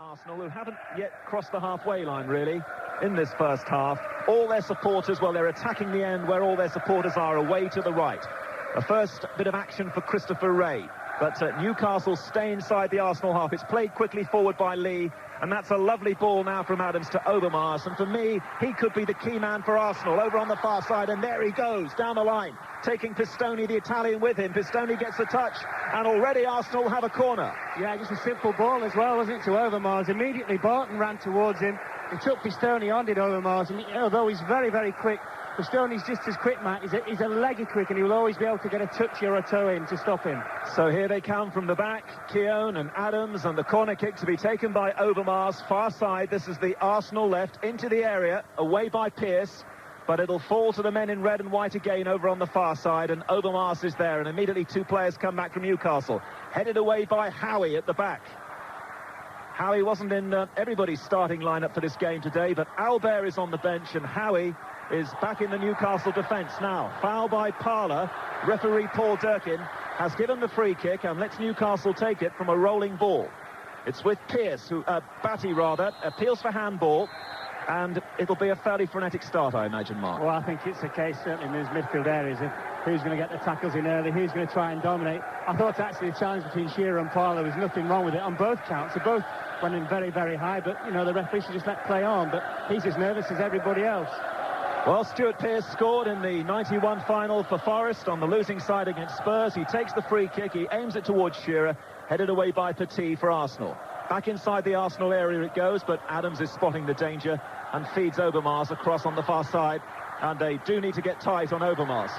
Arsenal, who haven't yet crossed the halfway line, really, in this first half. All their supporters, well, they're attacking the end where all their supporters are, away to the right. A first bit of action for Christopher Wray. But Newcastle stay inside the Arsenal half. It's played quickly forward by Lee, and that's a lovely ball now from Adams to Overmars. And for me, he could be the key man for Arsenal over on the far side. And there he goes, down the line, taking Pistoni, the Italian, with him. Pistoni gets the touch, and already Arsenal have a corner. Yeah, just a simple ball as well, wasn't it, to Overmars. Immediately Barton ran towards him. He took Pistoni on, did Overmars, and although he's very, very quick, Pistoni's just as quick, Matt. He's a leggy quick, and he will always be able to get a touch or a toe in to stop him. So here they come from the back, Keown and Adams, and the corner kick to be taken by Overmars, far side. This is the Arsenal left, into the area, away by Pearce, but it'll fall to the men in red and white again over on the far side, and Overmars is there, and immediately two players come back from Newcastle, headed away by Howie at the back. Howie wasn't in everybody's starting lineup for this game today, but Albert is on the bench, and Howie is back in the Newcastle defence now. Foul by Parler. Referee Paul Durkin has given the free kick and lets Newcastle take it from a rolling ball. It's with Pearce, Batty rather, appeals for handball, and it'll be a fairly frenetic start, I imagine, Mark. Well, I think it's the case, certainly in those midfield areas, of who's going to get the tackles in early, who's going to try and dominate. I thought actually the challenge between Shearer and Parler was nothing wrong with it on both counts. They both went in very, very high, but, you know, the referee should just let play on, but he's as nervous as everybody else. Well, Stuart Pearce scored in the 91 final for Forest on the losing side against Spurs. He takes the free kick, he aims it towards Shearer, headed away by Petit for Arsenal. Back inside the Arsenal area it goes, but Adams is spotting the danger and feeds Overmars across on the far side, and they do need to get tight on Overmars.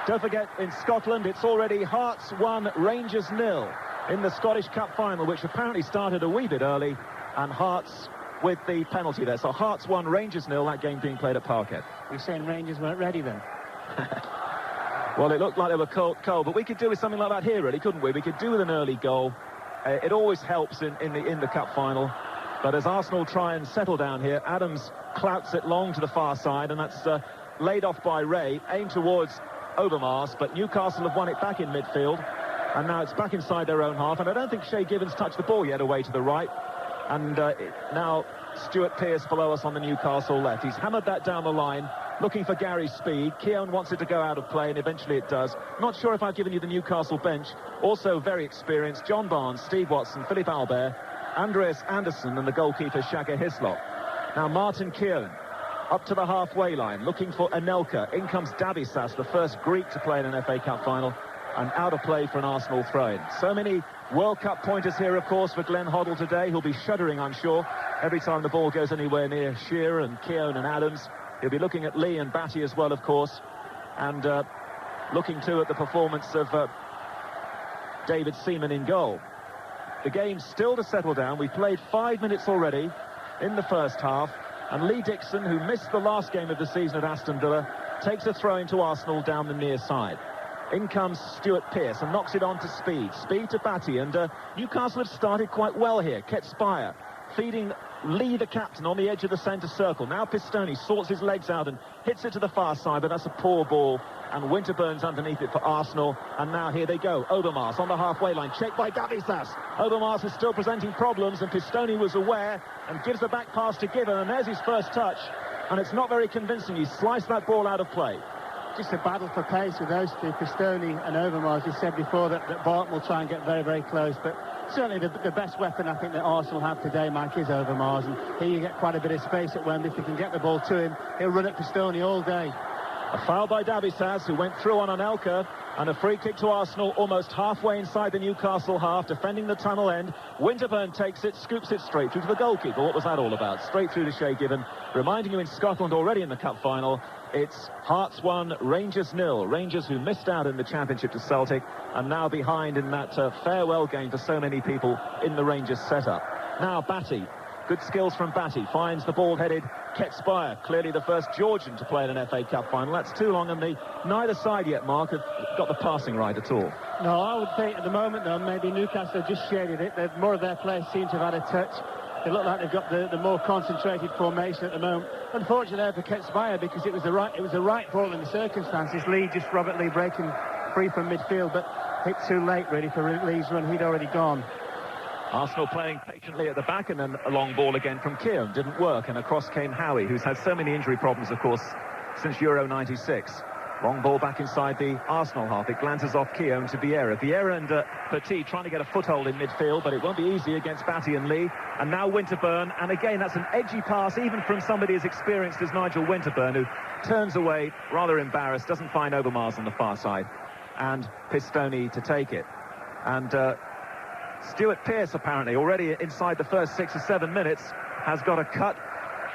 Don't forget, in Scotland, it's already Hearts 1, Rangers 0 in the Scottish Cup final, which apparently started a wee bit early, and Hearts with the penalty there. So Hearts 1, Rangers 0, that game being played at Parkhead. You're saying Rangers weren't ready then? Well, it looked like they were cold, but we could do with something like that here, really, couldn't we? We could do with an early goal. It always helps in the cup final. But as Arsenal try and settle down here, Adams clouts it long to the far side, and that's laid off by Ray, aimed towards Overmars, but Newcastle have won it back in midfield, and now it's back inside their own half, and I don't think Shay Gibbons touched the ball yet away to the right. And now Stuart Pearce below us on the Newcastle left. He's hammered that down the line, looking for Gary's speed. Keown wants it to go out of play, and eventually it does. Not sure if I've given you the Newcastle bench. Also very experienced: John Barnes, Steve Watson, Philip Albert, Andreas Andersson, and the goalkeeper Shaka Hislop. Now Martin Keown up to the halfway line, looking for Anelka. In comes Davisas, the first Greek to play in an FA Cup final, and out of play for an Arsenal throw-in. So many World Cup pointers here, of course, for Glenn Hoddle today. He'll be shuddering, I'm sure, every time the ball goes anywhere near Shearer and Keown and Adams. He'll be looking at Lee and Batty as well, of course, and looking too at the performance of David Seaman in goal. The game's still to settle down. We've played 5 minutes already in the first half, and Lee Dixon, who missed the last game of the season at Aston Villa, takes a throw into Arsenal down the near side. In comes Stuart Pearce and knocks it on to Speed. Speed to Batty, and Newcastle have started quite well here. Ketspire feeding Lee, the captain, on the edge of the centre circle. Now Pistoni sorts his legs out and hits it to the far side, but that's a poor ball, and Winterburn's underneath it for Arsenal. And now here they go. Overmars on the halfway line, checked by Davisas. Overmars is still presenting problems, and Pistoni was aware and gives the back pass to Given, and there's his first touch, and it's not very convincing. He sliced that ball out of play. Just a battle for pace with those two, Pistoni and Overmars. You said before that Barton will try and get very, very close, but certainly the best weapon I think that Arsenal have today, Mike, is Overmars, and here you get quite a bit of space at Wembley. If they can get the ball to him, he'll run at Pistoni all day. A foul by Davisas, who went through on Anelka, and a free kick to Arsenal almost halfway inside the Newcastle half, defending the tunnel end. Winterburn takes it, scoops it straight through to the goalkeeper. What was that all about? Straight through to Shay Given, reminding you in Scotland already in the cup final, it's Hearts 1, Rangers 0. Rangers who missed out in the Championship to Celtic, and now behind in that farewell game for so many people in the Rangers setup. Now Batty. Good skills from Batty, finds the ball-headed Ketspire, clearly the first Georgian to play in an FA Cup final. That's too long, and neither side yet, Mark, have got the passing right at all. No, I would think at the moment, though, maybe Newcastle have just shaded it. More of their players seem to have had a touch. They look like they've got the more concentrated formation at the moment. Unfortunately for Ketspire, because it was the right ball in the circumstances. Robert Lee breaking free from midfield, but hit too late, really, for Lee's run. He'd already gone. Arsenal playing patiently at the back, and then a long ball again from Keown. Didn't work, and across came Howie, who's had so many injury problems, of course, since Euro 96. Long ball back inside the Arsenal half. It glances off Keown to Vieira. Vieira and Petit trying to get a foothold in midfield, but it won't be easy against Batty and Lee. And now Winterburn, and again, that's an edgy pass, even from somebody as experienced as Nigel Winterburn, who turns away, rather embarrassed, doesn't find Overmars on the far side, and Pistoni to take it. And Stuart Pearce, apparently, already inside the first 6 or 7 minutes, has got a cut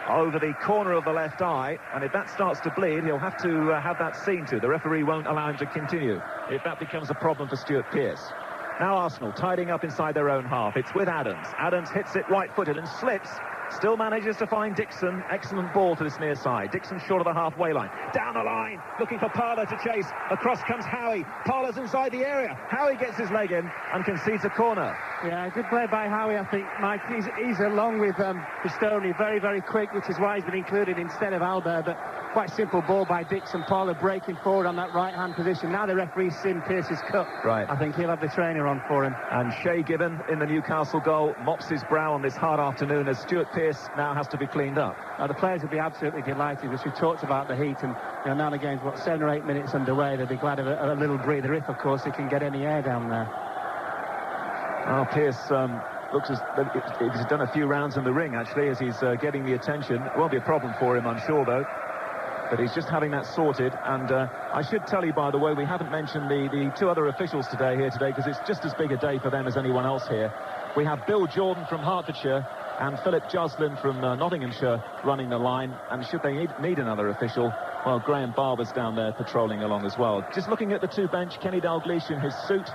over the corner of the left eye, and if that starts to bleed, he'll have to have that seen to. The referee won't allow him to continue if that becomes a problem for Stuart Pearce. Now Arsenal tidying up inside their own half. It's with Adams. Adams hits it right-footed and slips. Still manages to find Dixon. Excellent ball to this near side. Dixon short of the halfway line. Down the line, looking for Parlour to chase. Across comes Howie. Parlour's inside the area. Howie gets his leg in and concedes a corner. Yeah, good play by Howie, I think, Mike. He's along with Pistoni, very, very quick, which is why he's been included instead of Albert. But quite simple ball by Dixon. Parlour breaking forward on that right-hand position. Now the referee's seen Pearce's cut. Right. I think he'll have the trainer on for him. And Shay Gibbon in the Newcastle goal mops his brow on this hard afternoon as Stuart Pearce now has to be cleaned up. Now, the players will be absolutely delighted, as we talked about the heat, and now the game's, 7 or 8 minutes underway. They'll be glad of a little breather, if, of course, they can get any air down there. Well, Pearce looks as he's done a few rounds in the ring, actually, as he's getting the attention. It won't be a problem for him, I'm sure, though. But he's just having that sorted. And I should tell you, by the way, we haven't mentioned the 2 other officials here today, because it's just as big a day for them as anyone else here. We have Bill Jordan from Hertfordshire and Philip Joslin from Nottinghamshire running the line. And should they need another official, well, Graham Barber's down there patrolling along as well. Just looking at the 2 bench, Kenny Dalglish in his suit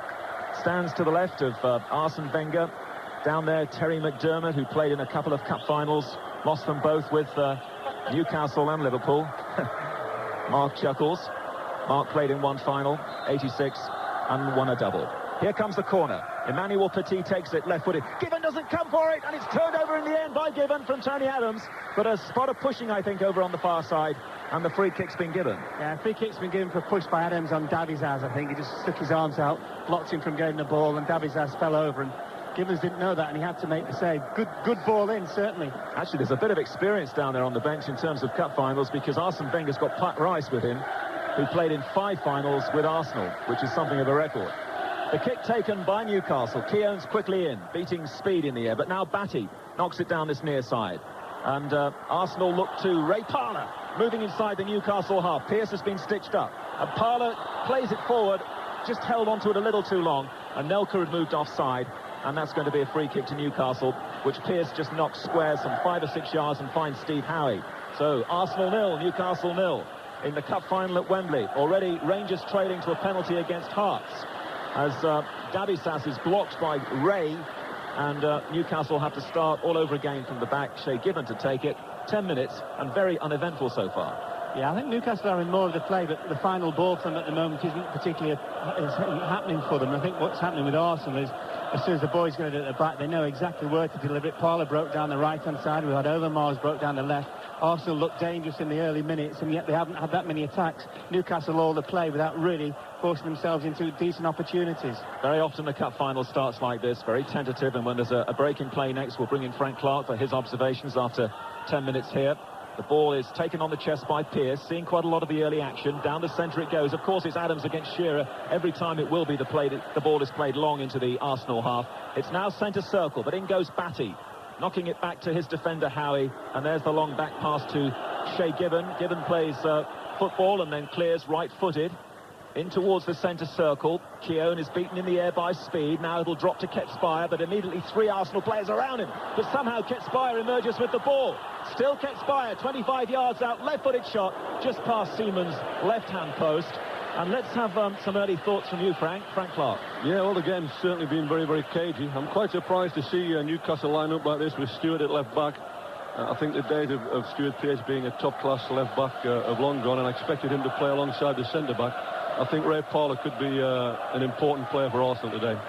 stands to the left of Arsene Wenger. Down there, Terry McDermott, who played in a couple of cup finals, lost them both with Newcastle and Liverpool. Mark chuckles. Mark played in one final, 86, and won a double. Here comes the corner. Emmanuel Petit takes it left-footed. Gibbon doesn't come for it, and it's turned over in the end by Gibbon from Tony Adams. But a spot of pushing, I think, over on the far side, and the free kick's been given. Yeah, free kick's been given for a push by Adams on Davizaz, I think. He just stuck his arms out, blocked him from getting the ball, and Davizaz fell over, and Gibbons didn't know that, and he had to make the save. Good ball in, certainly. Actually, there's a bit of experience down there on the bench in terms of cup finals, because Arsene Wenger's got Pat Rice with him, who played in 5 finals with Arsenal, which is something of a record. The kick taken by Newcastle. Keown's quickly in, beating speed in the air, but now Batty knocks it down this near side. And Arsenal look to Ray Parlour, moving inside the Newcastle half. Pearce has been stitched up, and Parlour plays it forward, just held onto it a little too long, and Nelka had moved offside, and that's going to be a free kick to Newcastle, which Pearce just knocks square some 5 or 6 yards and finds Steve Howie. So Arsenal 0, Newcastle 0 in the cup final at Wembley. Already Rangers trailing to a penalty against Hearts, as Davizas is blocked by Ray, and Newcastle have to start all over again from the back. Shay Gibbon to take it. 10 minutes and very uneventful so far. Yeah, I think Newcastle are in more of the play, but the final ball for them at the moment isn't particularly happening for them. I think what's happening with Arsenal is, as soon as the boys get it at the back, they know exactly where to deliver it. Parlour broke down the right-hand side. We had Overmars broke down the left. Arsenal looked dangerous in the early minutes, and yet they haven't had that many attacks. Newcastle all the play without really forcing themselves into decent opportunities. Very often the cup final starts like this, very tentative, and when there's a break in play next, we'll bring in Frank Clark for his observations after 10 minutes here. The ball is taken on the chest by Pearce, seeing quite a lot of the early action. Down the centre it goes. Of course, it's Adams against Shearer. Every time it will be the ball is played long into the Arsenal half. It's now centre circle, but in goes Batty, knocking it back to his defender Howie, and there's the long back pass to Shay Gibbon. Gibbon plays football and then clears right-footed in towards the centre circle. Keown is beaten in the air by speed. Now it'll drop to Ketspire, but immediately 3 Arsenal players around him. But somehow Ketspire emerges with the ball. Still Ketspire, 25 yards out, left-footed shot, just past Seaman's left-hand post. And let's have some early thoughts from you, Frank Clark. Yeah, well, again, certainly been very, very cagey. I'm quite surprised to see Newcastle line up like this with Stewart at left-back. I think the days of Stuart Pearce being a top-class left-back have long gone, and I expected him to play alongside the centre-back. I think Ray Parlour could be an important player for Arsenal today.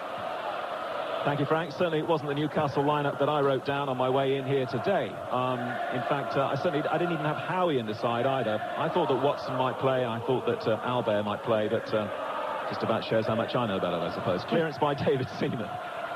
Thank you, Frank. Certainly it wasn't the Newcastle lineup that I wrote down on my way in here today. In fact, I didn't even have Howie in the side either. I thought that Watson might play. I thought that Albert might play, but just about shows how much I know about it, I suppose. Clearance by David Seaman.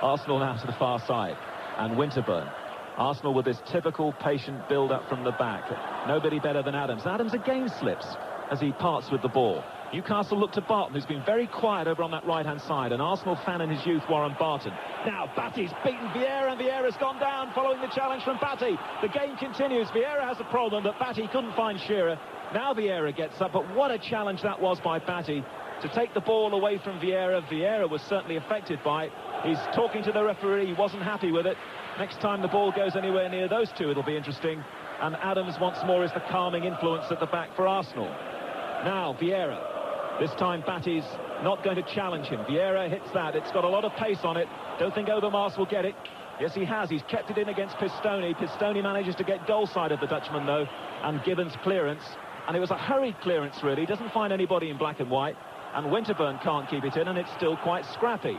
Arsenal now to the far side, and Winterburn. Arsenal with this typical patient build-up from the back. Nobody better than Adams. Adams again slips as he parts with the ball. Newcastle look to Barton, who's been very quiet over on that right-hand side. An Arsenal fan in his youth, Warren Barton. Now Batty's beaten Vieira, and Vieira's gone down following the challenge from Batty. The game continues. Vieira has a problem that Batty couldn't find Shearer. Now Vieira gets up, but what a challenge that was by Batty to take the ball away from Vieira. Vieira was certainly affected by it. He's talking to the referee. He wasn't happy with it. Next time the ball goes anywhere near those two, it'll be interesting. And Adams once more is the calming influence at the back for Arsenal. Now Vieira. This time Batty's not going to challenge him. Vieira hits that. It's got a lot of pace on it. Don't think Overmars will get it. Yes, he has. He's kept it in against Pistone. Pistone manages to get goal side of the Dutchman, though, and Gibbons' clearance. And it was a hurried clearance, really. Doesn't find anybody in black and white. And Winterburn can't keep it in, and it's still quite scrappy.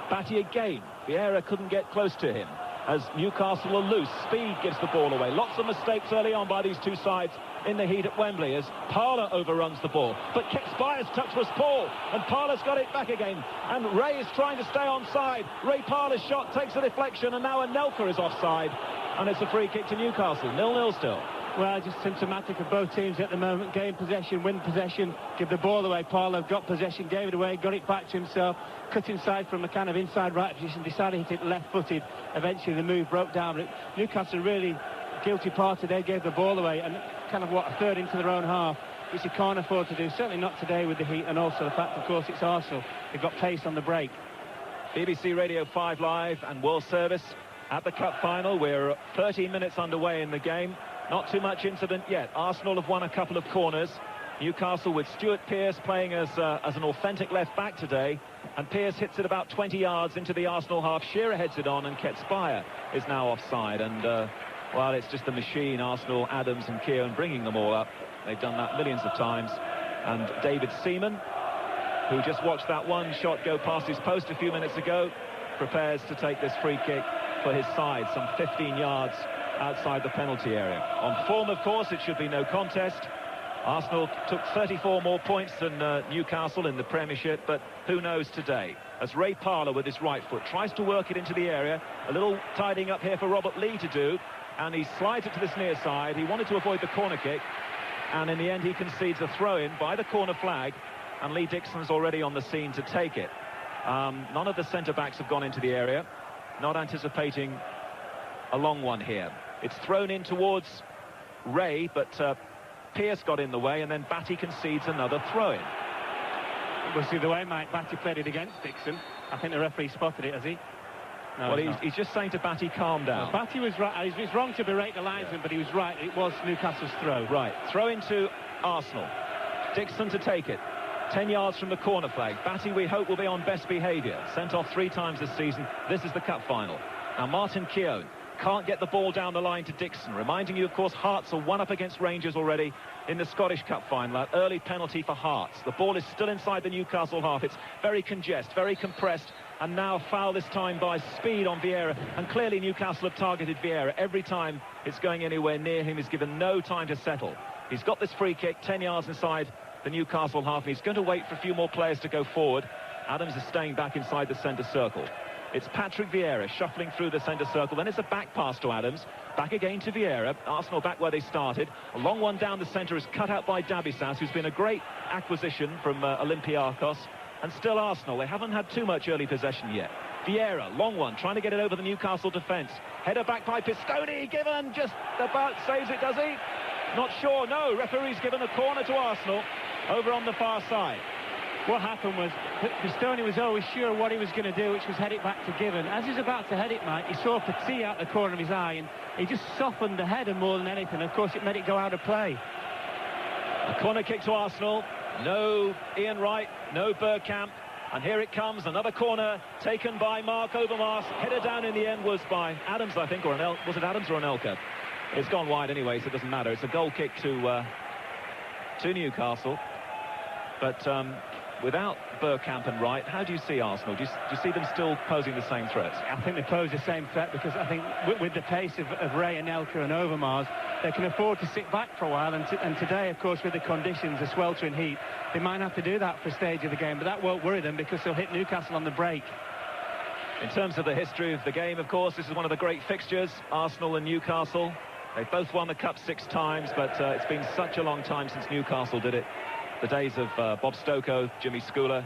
Batty again. Vieira couldn't get close to him. As Newcastle are loose, speed gives the ball away. Lots of mistakes early on by these two sides in the heat at Wembley as Parler overruns the ball. But Kexpyre's touch was poor, and Parler's got it back again. And Ray is trying to stay onside. Ray Parler's shot takes a deflection, and now Anelka is offside. And it's a free kick to Newcastle. 0-0 still. Well, just symptomatic of both teams at the moment. Gain possession, win possession, give the ball away. Parler got possession, gave it away, got it back to himself, cut inside from a kind of inside right position, decided to hit it left-footed. Eventually the move broke down. But Newcastle really guilty party. They gave the ball away and kind of, a third into their own half, which you can't afford to do. Certainly not today with the heat, and also the fact, of course, it's Arsenal. They've got pace on the break. BBC Radio 5 Live and World Service at the Cup final. We're 13 minutes underway in the game. Not too much incident yet. Arsenal have won a couple of corners. Newcastle with Stuart Pearce playing as an authentic left-back today. And Pearce hits it about 20 yards into the Arsenal half. Shearer heads it on, and Kexpyre is now offside. And, well, it's just a machine, Arsenal, Adams and Keown bringing them all up. They've done that millions of times. And David Seaman, who just watched that one shot go past his post a few minutes ago, prepares to take this free kick for his side, some 15 yards outside the penalty area. On form, of course, it should be no contest. Arsenal took 34 more points than Newcastle in the Premiership, but who knows today? As Ray Parler with his right foot tries to work it into the area. A little tidying up here for Robert Lee to do, and he slides it to this near side. He wanted to avoid the corner kick, and in the end he concedes a throw-in by the corner flag, and Lee Dixon's already on the scene to take it. None of the centre-backs have gone into the area, not anticipating a long one here. It's thrown in towards Ray, but Pearce got in the way, and then Batty concedes another throw-in. We'll see the way Mike Batty played it against Dixon. I think the referee spotted it, has he? No, well, he's just saying to Batty, calm down. Well, Batty was right. He was wrong to berate the linesman, but he was right. It was Newcastle's throw. Right. Throw into Arsenal. Dixon to take it. 10 yards from the corner flag. Batty, we hope, will be on best behaviour. Sent off 3 times this season. This is the cup final. Now, Martin Keown can't get the ball down the line to Dixon. Reminding you, of course, Hearts are 1 up against Rangers already in the Scottish Cup final. That early penalty for Hearts. The ball is still inside the Newcastle half. It's very congested, very compressed, and now foul this time by Speed on Vieira. And clearly Newcastle have targeted Vieira. Every time it's going anywhere near him, he's given no time to settle. He's got this free kick 10 yards inside the Newcastle half. He's going to wait for a few more players to go forward. Adams is staying back inside the centre circle. It's Patrick Vieira shuffling through the centre circle. Then it's a back pass to Adams. Back again to Vieira. Arsenal back where they started. A long one down the centre is cut out by Dabisas, who's been a great acquisition from Olympiacos. And still Arsenal. They haven't had too much early possession yet. Vieira, long one, trying to get it over the Newcastle defence. Header back by Pistone. Given just about saves it, does he? Not sure. No, referee's given a corner to Arsenal over on the far side. What happened was Pistone was always sure what he was going to do, which was head it back to Given. As he's about to head it, Mike, he saw Petit out the corner of his eye, and he just softened the header more than anything. Of course, it made it go out of play. A corner kick to Arsenal. No Ian Wright, no Bergkamp. And here it comes, another corner taken by Mark Overmars. Header down in the end was by Adams, I think, or was it Adams or Anelka? It's gone wide anyway, so it doesn't matter. It's a goal kick to Newcastle. But without Bergkamp and Wright, how do you see Arsenal? Do you see them still posing the same threats? I think they pose the same threat because I think with the pace of Ray, Anelka and Overmars, they can afford to sit back for a while. And today, of course, with the conditions, the sweltering heat, they might have to do that for a stage of the game. But that won't worry them because they'll hit Newcastle on the break. In terms of the history of the game, of course, this is one of the great fixtures, Arsenal and Newcastle. They've both won the Cup 6 times, but it's been such a long time since Newcastle did it. The days of Bob Stokoe, Jimmy Schooler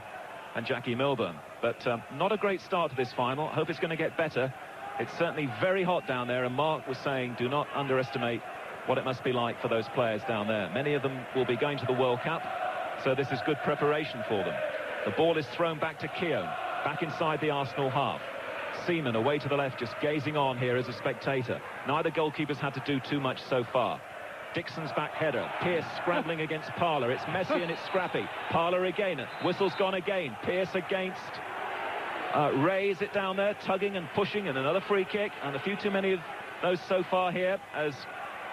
and Jackie Milburn. But not a great start to this final. I hope it's going to get better. It's certainly very hot down there, and Mark was saying do not underestimate what it must be like for those players down there. Many of them will be going to the World Cup, so this is good preparation for them. The ball is thrown back to Keown. Back inside the Arsenal half. Seaman away to the left, just gazing on here as a spectator. Neither goalkeepers had to do too much so far. Dixon's back header. Pearce scrambling against Parlour. It's messy and it's scrappy. Parlour again. Whistle's gone again. Pearce against Ray. Is it down there? Tugging and pushing, and another free kick. And a few too many of those so far here, as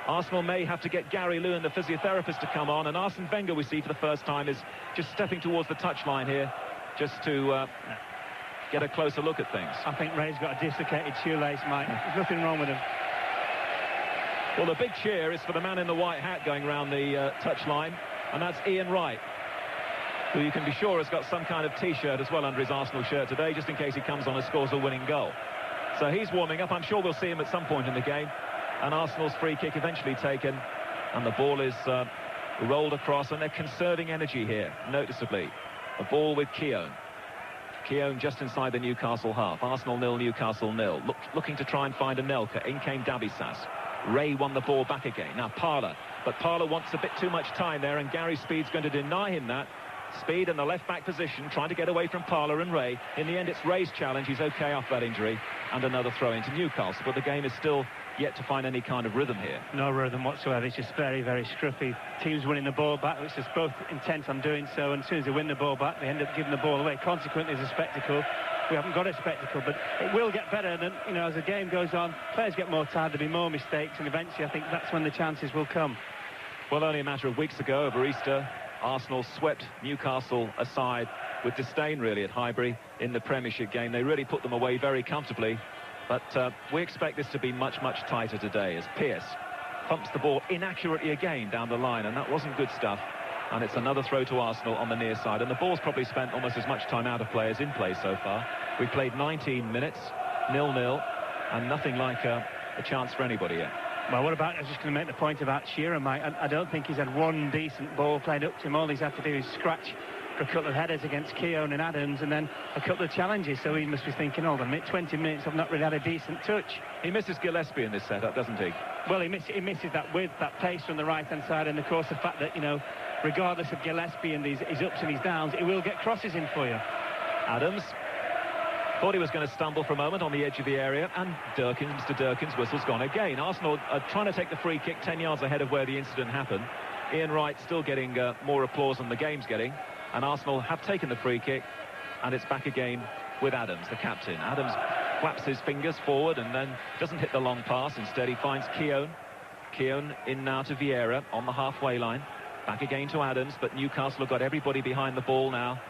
Arsenal may have to get Gary Lewin, the physiotherapist, to come on. And Arsene Wenger, we see for the first time, is just stepping towards the touchline here, just to get a closer look at things. I think Ray's got a dislocated shoelace, Mike. There's nothing wrong with him. Well, the big cheer is for the man in the white hat going around the touchline, and that's Ian Wright, who you can be sure has got some kind of T-shirt as well under his Arsenal shirt today, just in case he comes on and scores a winning goal. So he's warming up. I'm sure we'll see him at some point in the game. And Arsenal's free kick eventually taken, and the ball is rolled across, and they're conserving energy here, noticeably. A ball with Keown. Keown just inside the Newcastle half. Arsenal 0, Newcastle 0. Looking to try and find Anelka. In came Dabisas. Ray won the ball back again. Now Parlour. But Parlour wants a bit too much time there, and Gary Speed's going to deny him that. Speed in the left-back position, trying to get away from Parlour and Ray. In the end, it's Ray's challenge. He's okay off that injury. And another throw into Newcastle. But the game is still yet to find any kind of rhythm here. No rhythm whatsoever. It's just very, very scruffy. Teams winning the ball back, which is both intent on doing so, and as soon as they win the ball back, they end up giving the ball away. Consequently, it's a spectacle. We haven't got a spectacle, but it will get better. And, you know, as the game goes on, players get more tired, there'll be more mistakes, and eventually I think that's when the chances will come. Well, only a matter of weeks ago, over Easter, Arsenal swept Newcastle aside with disdain, really, at Highbury in the Premiership game. They really put them away very comfortably. But we expect this to be much, much tighter today, as Pearce pumps the ball inaccurately again down the line, and that wasn't good stuff. And it's another throw to Arsenal on the near side, and the ball's probably spent almost as much time out of play as in play so far. We've played 19 minutes, 0-0, and nothing like a chance for anybody yet. Well, what about, I was just going to make the point about Shearer, Mike. I don't think he's had one decent ball played up to him. All he's had to do is scratch for a couple of headers against Keown and Adams, and then a couple of challenges. So he must be thinking, hold on a minute, 20 minutes, I've not really had a decent touch. He misses Gillespie in this setup, doesn't he? Well, he misses that width, that pace from the right-hand side, and of course the fact that, you know, regardless of Gillespie and his ups and his downs, he will get crosses in for you. Adams thought he was going to stumble for a moment on the edge of the area, and Mr. Durkin's whistle's gone again. Arsenal are trying to take the free kick 10 yards ahead of where the incident happened. Ian Wright still getting more applause than the game's getting, and Arsenal have taken the free kick, and it's back again with Adams, the captain. Adams flaps his fingers forward and then doesn't hit the long pass. Instead he finds Keown. Keown in now to Vieira on the halfway line. Back again to Adams, but Newcastle have got everybody behind the ball now,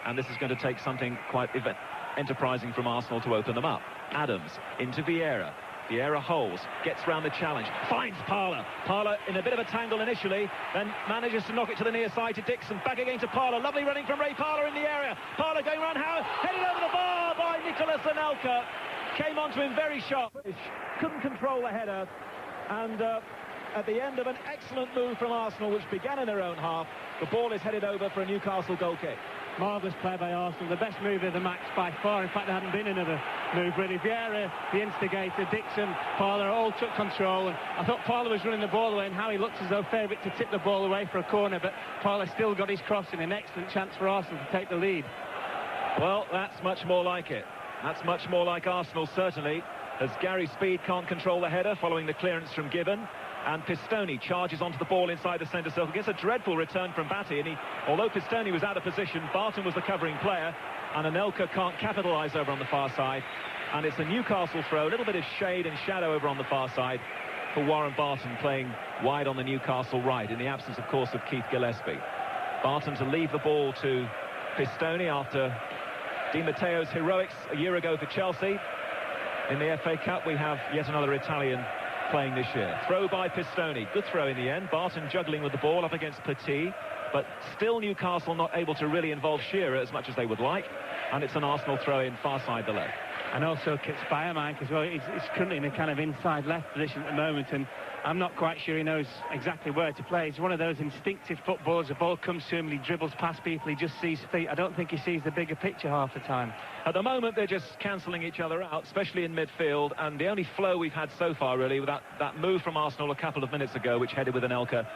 and this is going to take something quite enterprising from Arsenal to open them up. Adams into Vieira. Vieira holds, gets round the challenge, finds Parlour. Parlour in a bit of a tangle initially, then manages to knock it to the near side to Dixon. Back again to Parlour. Lovely running from Ray Parlour in the area. Parlour going round Howard, headed over the bar by Nicolas Anelka. Came onto him very sharp. Couldn't control the header, and at the end of an excellent move from Arsenal, which began in their own half, the ball is headed over for a Newcastle goal kick. Marvellous play by Arsenal, the best move of the match by far. In fact, there hadn't been another move really. Vieira, the instigator, Dixon, Parlour all took control, and I thought Parlour was running the ball away, and Howie looked as though favourite to tip the ball away for a corner, but Parlour still got his cross in. An excellent chance for Arsenal to take the lead. Well, that's much more like it. That's much more like Arsenal, certainly, as Gary Speed can't control the header following the clearance from Gibbon. And Pistone charges onto the ball inside the centre circle. Gets a dreadful return from Batty, and although Pistone was out of position, Barton was the covering player, and Anelka can't capitalise over on the far side. And it's a Newcastle throw, a little bit of shade and shadow over on the far side for Warren Barton, playing wide on the Newcastle right, in the absence, of course, of Keith Gillespie. Barton to leave the ball to Pistone after Di Matteo's heroics a year ago for Chelsea. In the FA Cup, we have yet another Italian playing this year. Throw by Pistone. Good throw in the end. Barton juggling with the ball up against Petit, but still Newcastle not able to really involve Shearer as much as they would like, and it's an Arsenal throw in far side the left. And also Kitspire, Mike, as well. He's currently in a kind of inside left position at the moment, and I'm not quite sure he knows exactly where to play. He's one of those instinctive footballers. The ball comes to him, he dribbles past people, he just sees feet. I don't think he sees the bigger picture half the time. At the moment, they're just cancelling each other out, especially in midfield, and the only flow we've had so far, really, with that move from Arsenal a couple of minutes ago, which ended with Anelka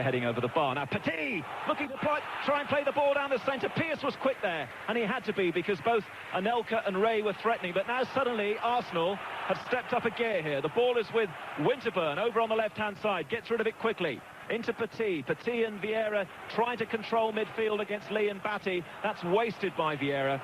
heading over the bar. Now, Petit looking to try and play the ball down the centre. Pearce was quick there, and he had to be, because both Anelka and Ray were threatening, but now suddenly Arsenal have stepped up a gear here. The ball is with Winterburn over on the left-hand side, gets rid of it quickly. Into Petit and Vieira trying to control midfield against Lee and Batty. That's wasted by Vieira.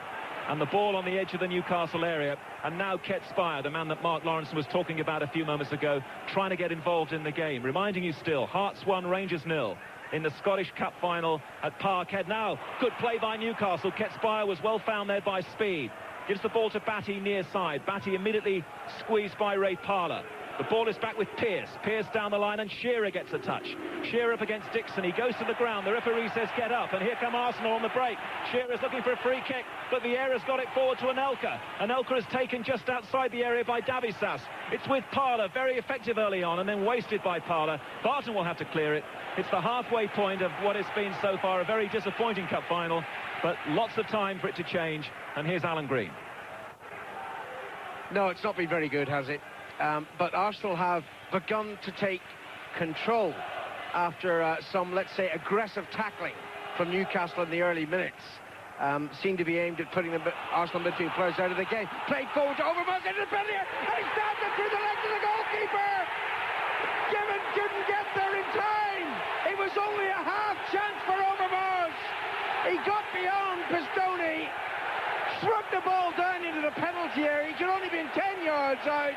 And the ball on the edge of the Newcastle area. And now Ketspire, the man that Mark Lawrence was talking about a few moments ago, trying to get involved in the game. Reminding you still, Hearts 1, Rangers 0 in the Scottish Cup final at Parkhead. Now, good play by Newcastle. Ketspire was well found there by Speed. Gives the ball to Batty near side. Batty immediately squeezed by Ray Parlour. The ball is back with Pearce. Pearce down the line, and Shearer gets a touch. Shearer up against Dixon. He goes to the ground. The referee says get up, and here come Arsenal on the break. Shearer's looking for a free kick, but Vieira's got it forward to Anelka. Anelka is taken just outside the area by Davisas. It's with Parlour, very effective early on, and then wasted by Parlour. Barton will have to clear it. It's the halfway point of what has been so far a very disappointing cup final, but lots of time for it to change. And here's Alan Green. No, it's not been very good, has it? But Arsenal have begun to take control after some, let's say, aggressive tackling from Newcastle in the early minutes. Seemed to be aimed at putting the Arsenal midfield players out of the game. Played forward to Overmars into the penalty, and he stabbed it through the legs of the goalkeeper. Given couldn't get there in time. It was only a half chance for Overmars. He got beyond Pistone, shrugged the ball down into the penalty area. He could only been 10 yards out.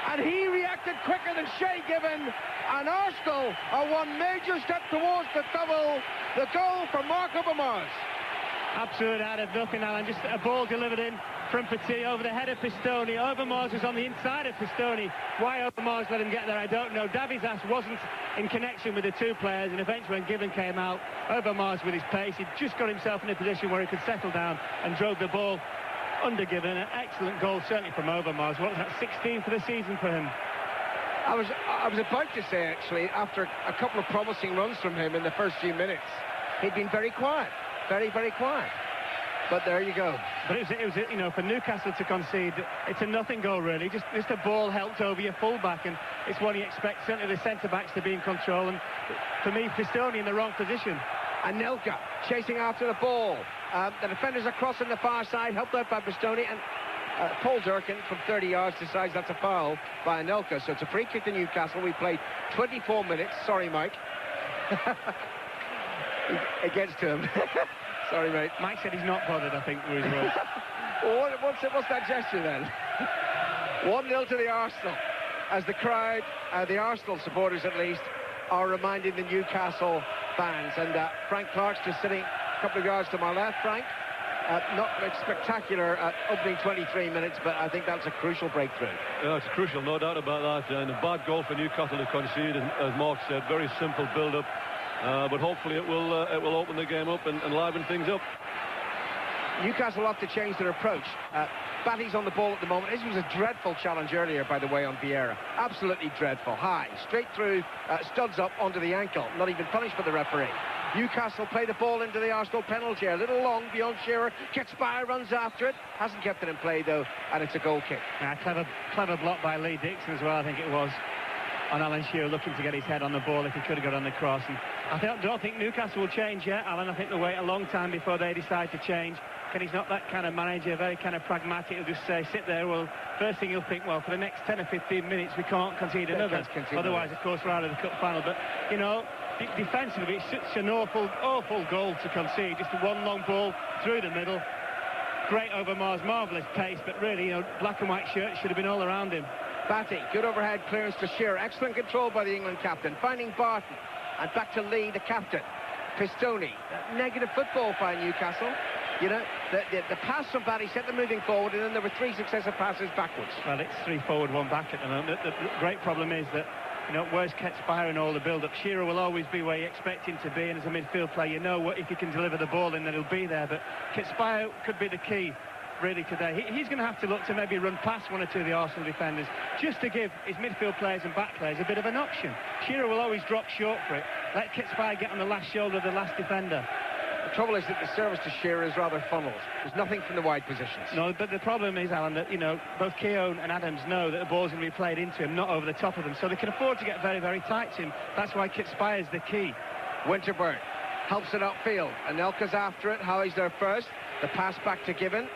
And he reacted quicker than Shay Given, and Arsenal are one major step towards the double, the goal from Mark Overmars. Absolute out of nothing, Alan. Just a ball delivered in from Petit over the head of Pistone. Overmars was on the inside of Pistone. Why Overmars let him get there, I don't know. Davisas wasn't in connection with the two players, and eventually when Given came out, Overmars with his pace, he just got himself in a position where he could settle down and drove the ball under Given. An excellent goal, certainly from Overmars. What was that, 16 for the season for him? I was about to say, actually, after a couple of promising runs from him in the first few minutes, he'd been very quiet, very, very quiet. But there you go. But it was you know, for Newcastle to concede, it's a nothing goal, really. Just a ball helped over your full-back, and it's what you expect, certainly the centre-backs to be in control. And for me, Pistone in the wrong position. Anelka chasing after the ball. The defenders are crossing the far side, helped out by Pistone, and Paul Durkin from 30 yards decides that's a foul by Anelka. So it's a free kick to Newcastle. We played 24 minutes. Sorry, Mike. It gets to him. Sorry, mate. Mike said he's not bothered, I think, with his words. Well, what's that gesture then? 1-0 to the Arsenal, as the crowd, the Arsenal supporters at least, are reminding the Newcastle fans. And Frank Clark's just sitting a couple of yards to my left. Frank, not spectacular opening 23 minutes, but I think that's a crucial breakthrough. Yeah, it's crucial, no doubt about that. And a bad goal for Newcastle to concede, as Mark said, very simple build-up. But hopefully it will open the game up and liven things up. Newcastle have to change their approach. Batty's on the ball at the moment. This was a dreadful challenge earlier, by the way, on Vieira. Absolutely dreadful. High, straight through, studs up onto the ankle. Not even punished for the referee. Newcastle play the ball into the Arsenal penalty area. A little long beyond Shearer. Ketspire runs after it. Hasn't kept it in play, though, and it's a goal kick. Clever block by Lee Dixon as well, I think it was, on Alan Shearer, looking to get his head on the ball if he could have got on the cross. And I don't think Newcastle will change yet, Alan. I think they'll wait a long time before they decide to change. Kenny's not that kind of manager, very kind of pragmatic. He'll just say, sit there. Well, first thing he'll think, well, for the next 10 or 15 minutes, we can't concede another. Otherwise, of course, we're out of the cup final. But, you know, defensively, it's such an awful goal to concede. Just one long ball through the middle. Great Overmars, marvellous pace, but really, you know, black and white shirt should have been all around him. Batty, good overhead clearance to Shearer. Excellent control by the England captain. Finding Barton. And back to Lee, the captain. Pistone. Negative football by Newcastle. You know, the pass from Batty set them moving forward, and then there were 3 successive passes backwards. Well, it's 3 forward, 1 back at the moment. The great problem is that, you know, where's Ketspire in all the build-up? Shearer will always be where you expect him to be, and as a midfield player, you know if he can deliver the ball in, then he'll be there. But Ketspire could be the key. really today. He's going to have to look to maybe run past one or two of the Arsenal defenders just to give his midfield players and back players a bit of an option. Shearer will always drop short for it. Let Kitspaia get on the last shoulder of the last defender. The trouble is that the service to Shearer is rather funneled. There's nothing from the wide positions. No, but the problem is, Alan, that, you know, both Keown and Adams know that the ball's going to be played into him, not over the top of them, so they can afford to get very, very tight to him. That's why Kitspaia is the key. Winterburn helps it upfield. Anelka's after it. Howie's there first. The pass back to Gibbon.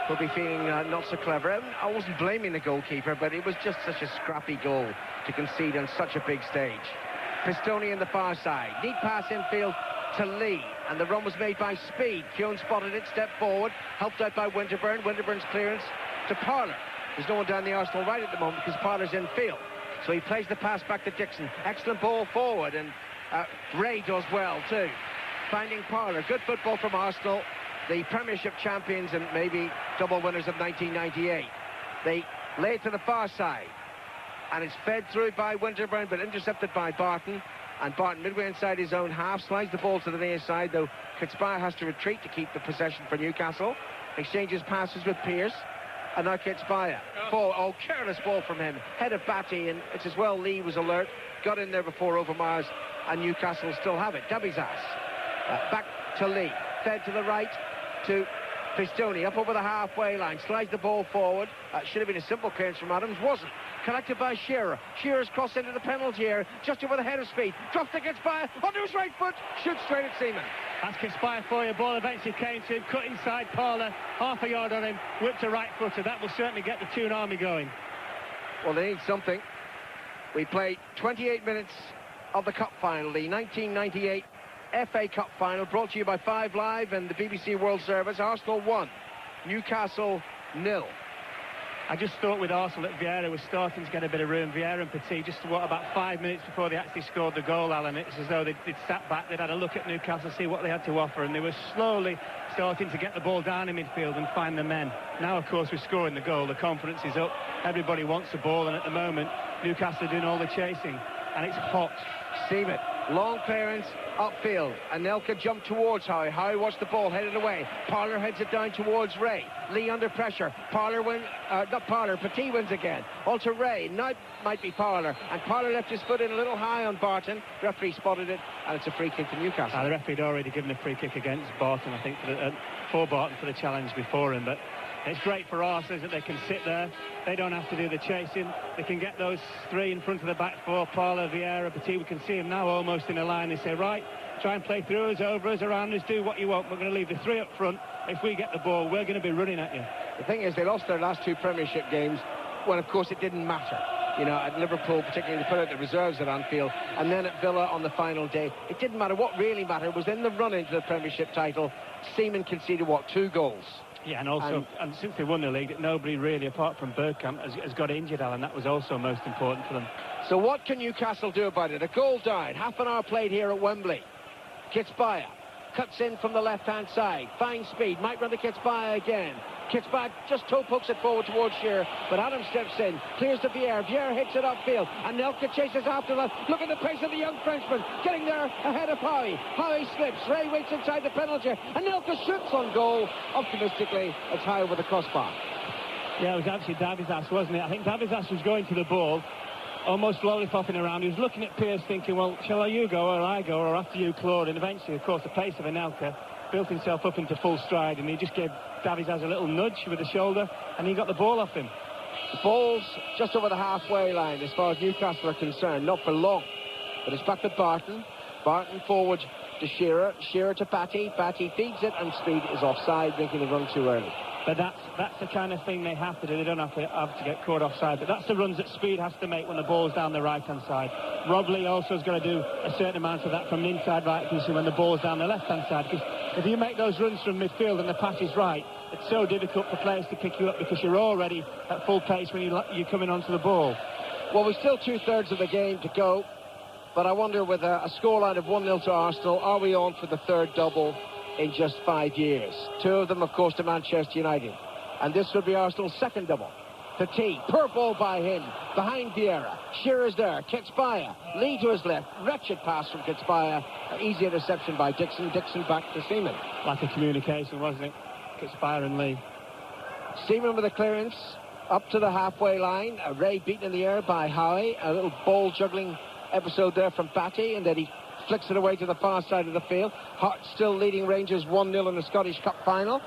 Will be feeling not so clever. I wasn't blaming the goalkeeper, but it was just such a scrappy goal to concede on such a big stage. Pistoni on the far side. Neat pass infield to Lee, and the run was made by Speed. Keown spotted it, stepped forward, helped out by Winterburn. Winterburn's clearance to Parlour. There's no one down the Arsenal right at the moment because Parlour's in field. So he plays the pass back to Dixon. Excellent ball forward, and Ray does well too. Finding Parlour. Good football from Arsenal, the Premiership champions and maybe double winners of 1998. They lay it to the far side, and it's fed through by Winterburn, but intercepted by Barton. And Barton, midway inside his own half, slides the ball to the near side, though Kitspaia has to retreat to keep the possession for Newcastle. Exchanges passes with Pearce, and now Kitspaia. Oh, careless ball from him. Head of Batty, and it's as well Lee was alert. Got in there before Overmars, and Newcastle still have it. Dabizas. Back to Lee. Fed to the right to Pistoni. Up over the halfway line. Slides the ball forward. Should have been a simple clearance from Adams. Wasn't. Collected by Shearer. Shearer's crossed into the penalty area, just over the head of Speed. Drops to Kitspaia, onto his right foot, shoots straight at Seaman. That's Kitspaia for you. Ball eventually came to him, cut inside Parlour, half a yard on him, whipped a right footer. That will certainly get the Toon Army going. Well, they need something. We played 28 minutes of the Cup final, the 1998 FA Cup final, brought to you by 5 Live and the BBC World Service. Arsenal 1, Newcastle 0. I just thought with Arsenal that Vieira was starting to get a bit of room. Vieira and Petit, just about 5 minutes before they actually scored the goal, Alan. It's as though they'd sat back, they'd had a look at Newcastle, see what they had to offer, and they were slowly starting to get the ball down in midfield and find the men. Now, of course, we're scoring the goal. The confidence is up. Everybody wants the ball, and at the moment, Newcastle are doing all the chasing, and it's hot. Seaman, long clearance upfield. Anelka jumped towards Howie. Howie watched the ball, headed away. Parlour heads it down towards Ray. Lee under pressure. Parlour not Parlour, Petit wins again. All to Ray. Now it might be Parlour. And Parlour left his foot in a little high on Barton. Referee spotted it, and it's a free kick to Newcastle. The referee had already given a free kick against Barton, I think, for Barton for the challenge before him. But it's great for Arsenal that they can sit there. They don't have to do the chasing. They can get those three in front of the back four. Parlour, Vieira, Petit. We can see him now almost in a line. They say, right, try and play through us, over us, around us, do what you want. We're going to leave the three up front. If we get the ball, we're going to be running at you. The thing is, they lost their last 2 Premiership games when, of course, it didn't matter. You know, at Liverpool, particularly, they put out the reserves at Anfield, and then at Villa on the final day. It didn't matter. What really mattered was in the run into the Premiership title, Seaman conceded, 2 goals? Yeah, and also, and since they won the league, nobody really, apart from Bergkamp, has got injured, Alan. That was also most important for them. So what can Newcastle do about it? A goal down, half an hour played here at Wembley. Kitspaia cuts in from the left-hand side. Fine speed, might run to Kitspaia again. Kitspaia just toe pokes it forward towards Shearer, but Adams steps in, clears to Vieira. Vieira hits it upfield, and Nelka chases after that. Look at the pace of the young Frenchman, getting there ahead of Howie. Howie slips, Ray waits inside the penalty, and Nelka shoots on goal. Optimistically, it's high over the crossbar. Yeah, it was actually Davizas, wasn't it? I think Davizas was going to the ball, almost lollipopping around. He was looking at Pearce thinking, well, shall you go or I go, or after you, Claude? And eventually, of course, the pace of Anelka built himself up into full stride, and he just gave Davizas a little nudge with the shoulder, and he got the ball off him. The ball's just over the halfway line as far as Newcastle are concerned, not for long. But it's back to Barton. Barton forward to Shearer. Shearer to Batty. Batty feeds it, and Speed is offside, making the run too early. But that's the kind of thing they have to do. They don't have to get caught offside. But that's the runs that Speed has to make when the ball's down the right-hand side. Rob Lee also has got to do a certain amount of that from the inside right position when the ball's down the left-hand side. Because if you make those runs from midfield and the pass is right, it's so difficult for players to pick you up because you're already at full pace when you're coming onto the ball. Well, we're still 2/3 of the game to go. But I wonder, with a scoreline of 1-0 to Arsenal, are we on for the third double in just 5 years? 2 of them, of course, to Manchester United. And this would be Arsenal's second double. Petit, poor ball by him, behind Vieira. Shearer's there, Kitspaia, Lee to his left, wretched pass from Kitspaia. Easy interception by Dixon. Dixon back to Seaman. Lack of communication, wasn't it? Kitspaia and Lee. Seaman with a clearance up to the halfway line. Ray beaten in the air by Howie. A little ball juggling episode there from Batty, and then he flicks it away to the far side of the field. Hearts still leading Rangers 1-0 in the Scottish Cup final.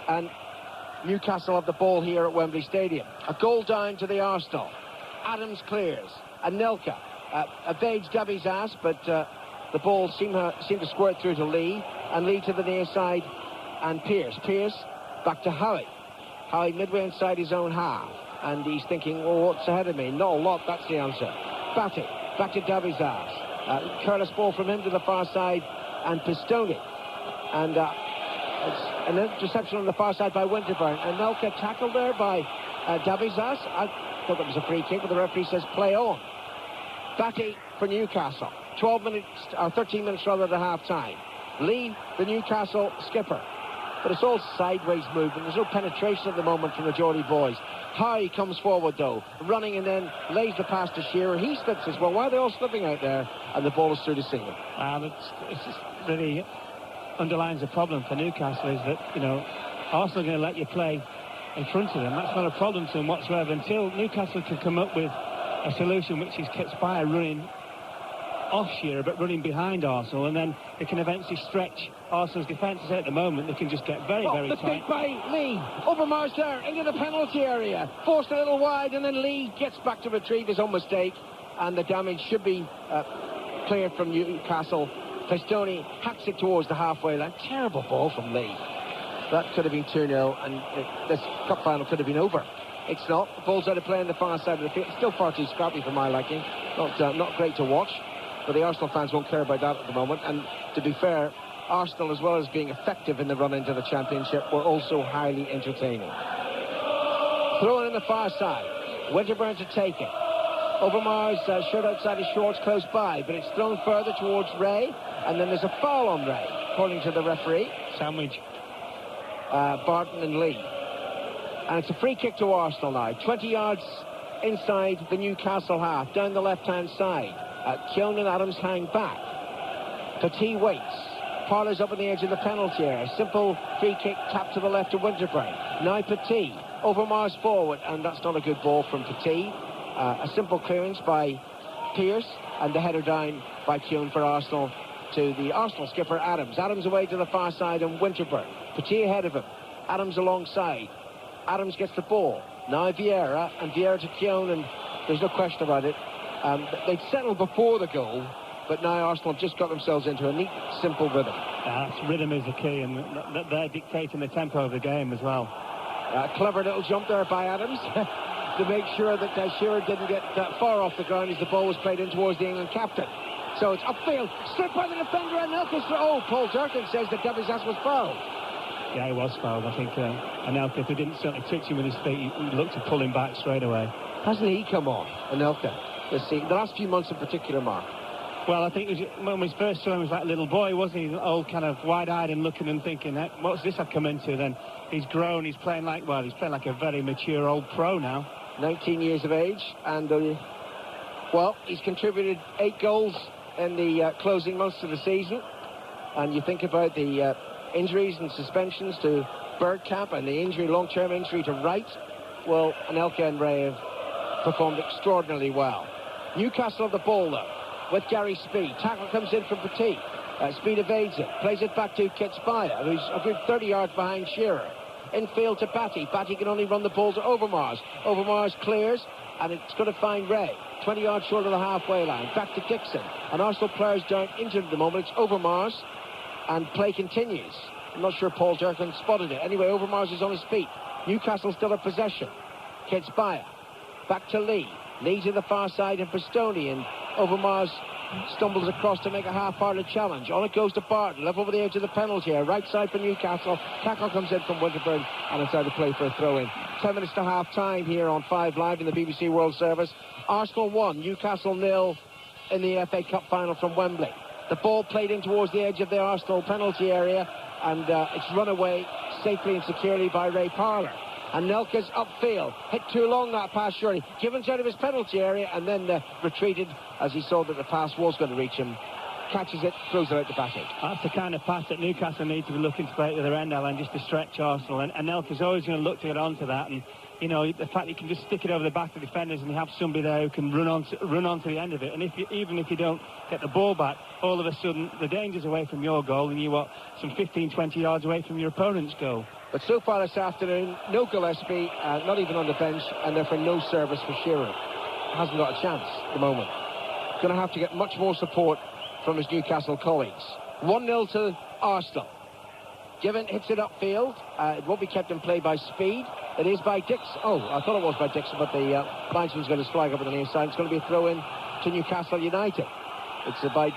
And Newcastle have the ball here at Wembley Stadium. A goal down to the Arsenal. Adams clears. Anelka evades Debbie's ass, but the ball seemed to squirt through to Lee. And Lee to the near side. And Pearce. Pearce back to Howie. Howie midway inside his own half. And he's thinking, oh, what's ahead of me? Not a lot, that's the answer. Batty. Back to Debbie's ass. Careless ball from him to the far side. And Pistoni. And it's an interception on the far side by Winterburn. And Nelka tackled there by Davizas. I thought it was a free kick, but the referee says play on. Batty for Newcastle. 13 minutes rather than half-time. Lee, the Newcastle skipper. But it's all sideways movement. There's no penetration at the moment from the Geordie boys. Howie comes forward, though, running and then lays the pass to Shearer. He slips as well. Why are they all slipping out there? And the ball is through to Seaman. It's just really underlines the problem for Newcastle is that, you know, Arsenal are going to let you play in front of them. That's not a problem to them whatsoever until Newcastle can come up with a solution which is Ketspire running off Shearer but running behind Arsenal, and then they can eventually stretch Arsenal's defences. At the moment they can just get very tight. The pick by Lee. Overmars there into the penalty area. Forced a little wide, and then Lee gets back to retrieve his own mistake, and the damage should be cleared from Newcastle. Pistoni hacks it towards the halfway line. Terrible ball from Lee. That could have been 2-0, and this cup final could have been over. It's not. The ball's out of play on the far side of the field. It's still far too scrappy for my liking. Not great to watch, but the Arsenal fans won't care about that at the moment. And to be fair, Arsenal, as well as being effective in the run into the championship, were also highly entertaining. Throw in the far side. Winterburn to take it. Overmars shirt outside his shorts close by, but it's thrown further towards Ray, and then there's a foul on Ray, according to the referee. Sandwich. Barton and Lee. And it's a free kick to Arsenal now. 20 yards inside the Newcastle half, down the left-hand side. Keown and Adams hang back. Petit waits. Parler's up on the edge of the penalty area. Simple free kick tap to the left to Winterburn. Now Petit. Overmars forward, and that's not a good ball from Petit. A simple clearance by Pearce, and the header down by Keown for Arsenal to the Arsenal skipper Adams. Adams away to the far side, and Winterburn. Petit ahead of him. Adams alongside. Adams gets the ball. Now Vieira, and Vieira to Keown, and there's no question about it. They'd settled before the goal, but now Arsenal have just got themselves into a neat, simple rhythm. Rhythm is the key, and they're dictating the tempo of the game as well. Clever little jump there by Adams to make sure that Shearer didn't get far off the ground as the ball was played in towards the England captain. So it's upfield, stripped by the defender, and Paul Durkin says that Davizas was fouled. Yeah, he was fouled. I think Anelka, if he didn't certainly touch him with his feet, he looked to pull him back straight away. Hasn't he come on, Anelka? Let's see, the last few months in particular, Mark. Well, I think when we first saw him, he was like a little boy, wasn't he? Old, kind of wide-eyed and looking and thinking, what's this I've come into? Then he's grown, he's playing like a very mature old pro now. 19 years of age, and he's contributed 8 goals in the closing months of the season. And you think about the injuries and suspensions to Bergkamp and the long-term injury to Wright. Well, Anelka and Ray have performed extraordinarily well. Newcastle have the ball, though, with Gary Speed. Tackle comes in from Petit. Speed evades it, plays it back to Ketspire, who's a good 30 yards behind Shearer. Infield to Batty. Batty can only run the ball to Overmars. Overmars clears, and it's going to find Ray. 20 yards short of the halfway line. Back to Dixon. And Arsenal players down injured at the moment. It's Overmars, and play continues. I'm not sure Paul Durkin spotted it. Anyway, Overmars is on his feet. Newcastle still have possession. Ketspire. Back to Lee. Lee to the far side of Pistoni, and Overmars stumbles across to make a half-hearted challenge. On it goes to Barton, left over the edge of the penalty area, right side for Newcastle. Tackle comes in from Winterburn, and it's out of play for a throw-in. 10 minutes to half-time here on 5 Live in the BBC World Service. Arsenal 1, Newcastle 0 in the FA Cup final from Wembley. The ball played in towards the edge of the Arsenal penalty area, and it's run away safely and securely by Ray Parler. And Nelka's upfield. Hit too long, that pass, surely. Given out of his penalty area, and then retreated as he saw that the pass was going to reach him. catches it, throws it out to Batty. That's the kind of pass that Newcastle need to be looking to play at the other end, Alan, just to stretch Arsenal. And Anelka's always going to look to get onto that. And, you know, the fact that you can just stick it over the back of the defenders and you have somebody there who can run on to the end of it. And even if you don't get the ball back, all of a sudden the danger's away from your goal and you're, some 15, 20 yards away from your opponent's goal. But so far this afternoon, no Gillespie, not even on the bench, and therefore no service for Shearer. Hasn't got a chance at the moment. Going to have to get much more support from his Newcastle colleagues. 1-0 to Arsenal. Given hits it upfield. It won't be kept in play by Speed. It is by Dixon. Oh, I thought it was by Dixon, but the linesman's going to flag up on the near side. It's going to be a throw-in to Newcastle United. It's about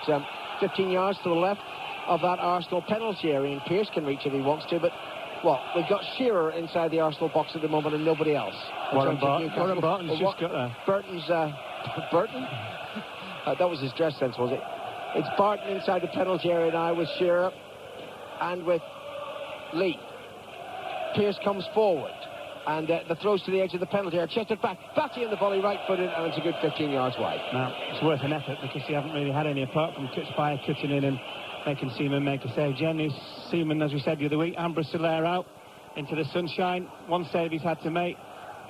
15 yards to the left of that Arsenal penalty area, and Pearce can reach if he wants to, but well, we've got Shearer inside the Arsenal box at the moment and nobody else. Warren Barton's just got there. Burton's Burton? That was his dress sense, was it? It's Barton inside the penalty area now with Shearer and with Lee. Pearce comes forward and the throws to the edge of the penalty area, chested back, Batty in the volley, right-footed, and it's a good 15 yards wide. Now, it's worth an effort because you haven't really had any apart from Kutspire cutting in and making Seaman make a save. Generally, Seaman, as we said the other week, Ambrose Soler out into the sunshine. One save he's had to make.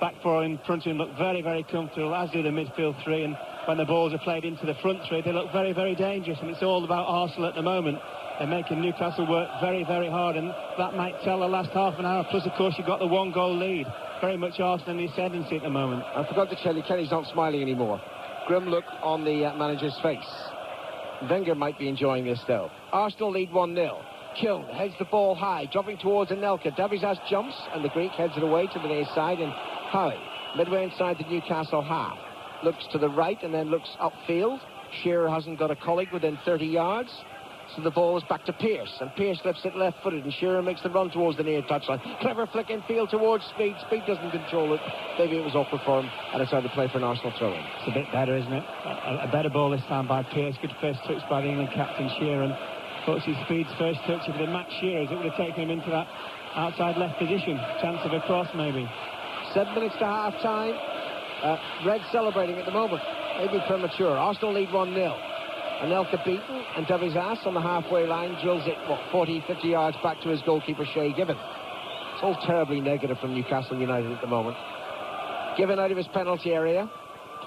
Back four in front of him look very, very comfortable, as do the midfield three. And when the balls are played into the front three, they look very, very dangerous. And it's all about Arsenal at the moment. They're making Newcastle work very, very hard. And that might tell the last half an hour. Plus, of course, you've got the one-goal lead. Very much Arsenal in the ascendancy at the moment. I forgot to tell you, Kenny's not smiling anymore. Grim look on the manager's face. Wenger might be enjoying this, though. Arsenal lead 1-0. Kiln heads the ball high, dropping towards Anelka. Davizas jumps, and the Greek heads it away to the near side. And Howie, midway inside the Newcastle half, looks to the right and then looks upfield. Shearer hasn't got a colleague within 30 yards. So the ball is back to Pearce, and Pearce lifts it left-footed, and Shearer makes the run towards the near touchline. Clever flick in field towards Speed. Speed doesn't control it. Maybe it was awkward for him, and it's out to play for an Arsenal throw-in. It's a bit better, isn't it? A better ball this time by Pearce. Good first touch by the England captain, Shearer. And fortunately, Speed's first touch, if it had matched Shearer's, it would have taken him into that outside left position. Chance of a cross, maybe. 7 minutes to half-time. Red celebrating at the moment. Maybe premature. Arsenal lead 1-0. Anelka beaten, and Davizas on the halfway line drills it, 40, 50 yards back to his goalkeeper, Shea Given. It's all terribly negative from Newcastle United at the moment. Given out of his penalty area,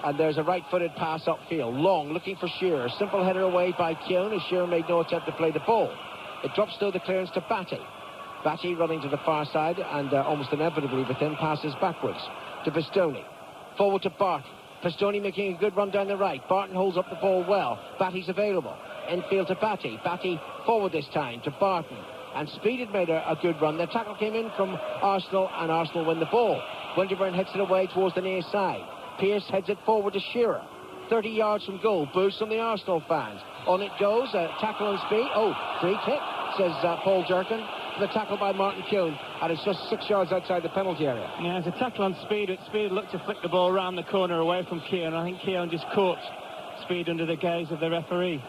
and there's a right-footed pass upfield. Long, looking for Shearer. Simple header away by Keown, as Shearer made no attempt to play the ball. It drops through the clearance to Batty. Batty running to the far side, and almost inevitably with him passes backwards to Bastoni. Forward to Barton. Pistoni making a good run down the right. Barton holds up the ball well. Batty's available. Infield to Batty. Batty forward this time to Barton. And Speed had made a good run. The tackle came in from Arsenal, and Arsenal win the ball. Winterburn hits it away towards the near side. Pearce heads it forward to Shearer. 30 yards from goal. Boost from the Arsenal fans. On it goes. Tackle on Speed. Oh, free kick, says Paul Durkin. The tackle by Martin Keown, and it's just 6 yards outside the penalty area. Yeah, it's a tackle on Speed. Speed looked to flick the ball around the corner away from Keown. I think Keown just caught Speed under the gaze of the referee.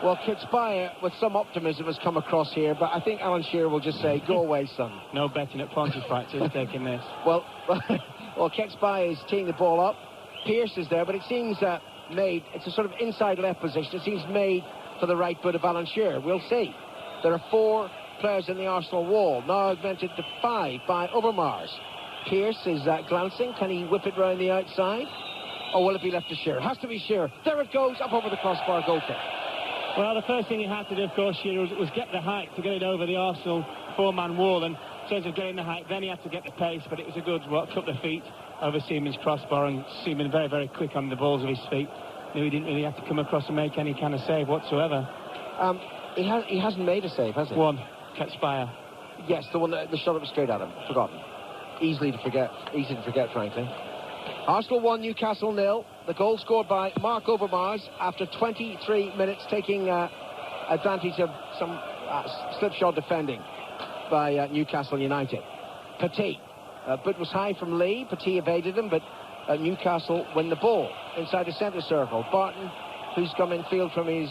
Well, Kutspire, with some optimism, has come across here, but I think Alan Shearer will just say, go away, son. No betting at Pontefract is taking this. Well, Kutspire is teeing the ball up. Pearce is there, but it seems made, it's a sort of inside left position. It seems made for the right foot of Alan Shearer. We'll see. There are 4 players in the Arsenal wall, now augmented to 5 by Overmars. Pearce is glancing. Can he whip it round the outside? Or will it be left to Shearer? Has to be Shearer. There it goes, up over the crossbar, goal kick. Well, the first thing he had to do, of course, Shearer, was get the height to get it over the Arsenal 4-man wall. And in terms of getting the height, then he had to get the pace. But it was a good couple of feet over Seaman's crossbar, and Seaman very, very quick on the balls of his feet. Knew he didn't really have to come across and make any kind of save whatsoever. He hasn't made a save, has he? One. Kutspire. Yes, the one that shot up straight at him. Forgotten. Easy to forget, frankly. Arsenal 1, Newcastle 0. The goal scored by Mark Overmars after 23 minutes, taking advantage of some slipshod defending by Newcastle United. Petit. But was high from Lee. Petit evaded him, but Newcastle win the ball inside the centre circle. Barton, who's come in field from his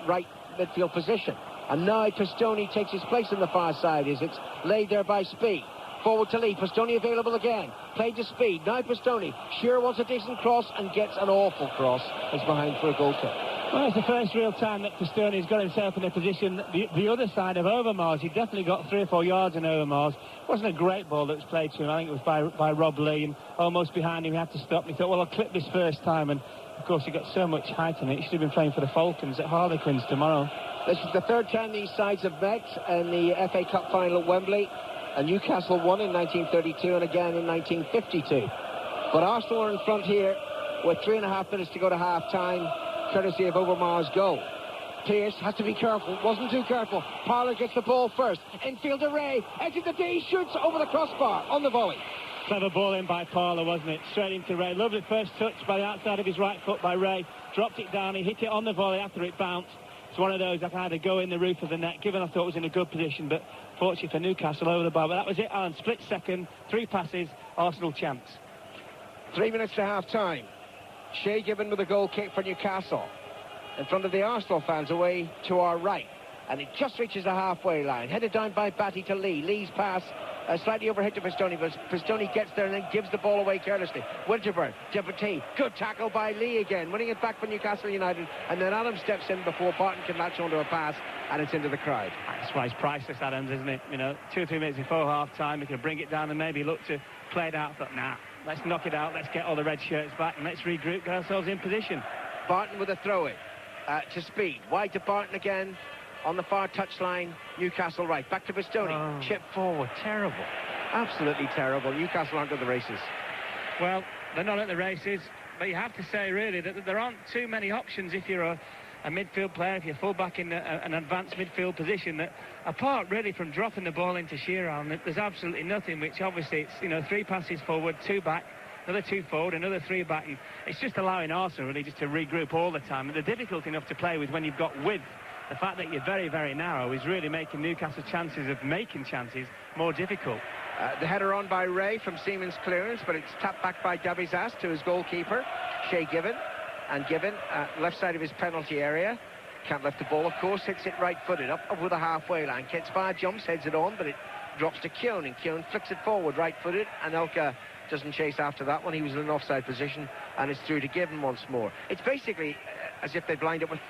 right midfield position. And now Pistoni takes his place on the far side as it's laid there by Speed. Forward to Lee. Pistoni available again. Played to Speed. Now Pistoni. Shearer wants a decent cross and gets an awful cross. It's behind for a goal kick. Well, it's the first real time that Pistoni's got himself in a position the other side of Overmars. He definitely got 3 or 4 yards in Overmars. It wasn't a great ball that was played to him. I think it was by Rob Lee, and almost behind him. He had to stop. And he thought, well, I'll clip this first time. And, of course, he got so much height on it. He should have been playing for the Falcons at Harlequins tomorrow. This is the third time these sides have met in the FA Cup final at Wembley. And Newcastle won in 1932 and again in 1952. But Arsenal are in front here with 3.5 minutes to go to half-time, courtesy of Overmars' goal. Pearce has to be careful, wasn't too careful. Parlour gets the ball first. Infielder Ray, edge of the D, shoots over the crossbar on the volley. Clever ball in by Parlour, wasn't it? Straight into Ray. Lovely first touch by the outside of his right foot by Ray. Dropped it down, he hit it on the volley after it bounced. It's one of those that can either go in the roof of the net, given I thought it was in a good position, but fortunately for Newcastle over the bar. But that was it, Alan. Split second, 3 passes, Arsenal champs. 3 minutes to half-time. Shay Gibbon with a goal kick for Newcastle. In front of the Arsenal fans away to our right. And it just reaches the halfway line. Headed down by Batty to Lee. Lee's pass slightly overhit to Pistoni, but Pistoni gets there and then gives the ball away carelessly. Winterburn, Deputy, good tackle by Lee again, winning it back for Newcastle United. And then Adams steps in before Barton can latch onto a pass, and it's into the crowd. That's why it's priceless, Adams, isn't it? You know, 2 or 3 minutes before half-time, he could bring it down and maybe look to play it out. But nah, let's knock it out, let's get all the red shirts back, and let's regroup, get ourselves in position. Barton with a throw-in to Speed. Wide to Barton again. On the far touchline, Newcastle right. Back to Pistoni. Oh. Chip forward. Terrible. Absolutely terrible. Newcastle aren't at the races. Well, they're not at the races, but you have to say, really, that there aren't too many options if you're a midfield player, if you're full-back in an advanced midfield position, that apart, really, from dropping the ball into Shearer, there's absolutely nothing, which obviously it's, you know, 3 passes forward, 2 back, another 2 forward, another 3 back. It's just allowing Arsenal, really, just to regroup all the time. And they're difficult enough to play with when you've got width. The fact that you're very, very narrow is really making Newcastle's chances of making chances more difficult. The header on by Ray from Seaman's clearance, but it's tapped back by Dabizas to his goalkeeper, Shay Gibbon. And Gibbon, left side of his penalty area. Can't lift the ball, of course, hits it right-footed, up over the halfway line. Kitsbar jumps, heads it on, but it drops to Keown, and Keown flicks it forward, right-footed, and Elka doesn't chase after that one. He was in an offside position, and it's through to Gibbon once more. It's basically as if they've lined up with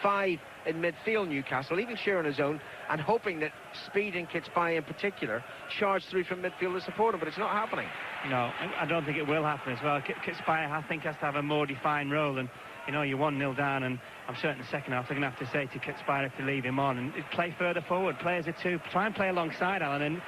5 in midfield, Newcastle, even Shearer on his own, and hoping that Speed and Kitsby in particular charge through from midfield to support him, but it's not happening. No, I don't think it will happen as well. Kitsby, I think, has to have a more defined role, and you know, you're 1-0 down, and I'm certain the second half they're going to have to say to Kitsby to leave him on and play further forward, play as a 2, try and play alongside Alan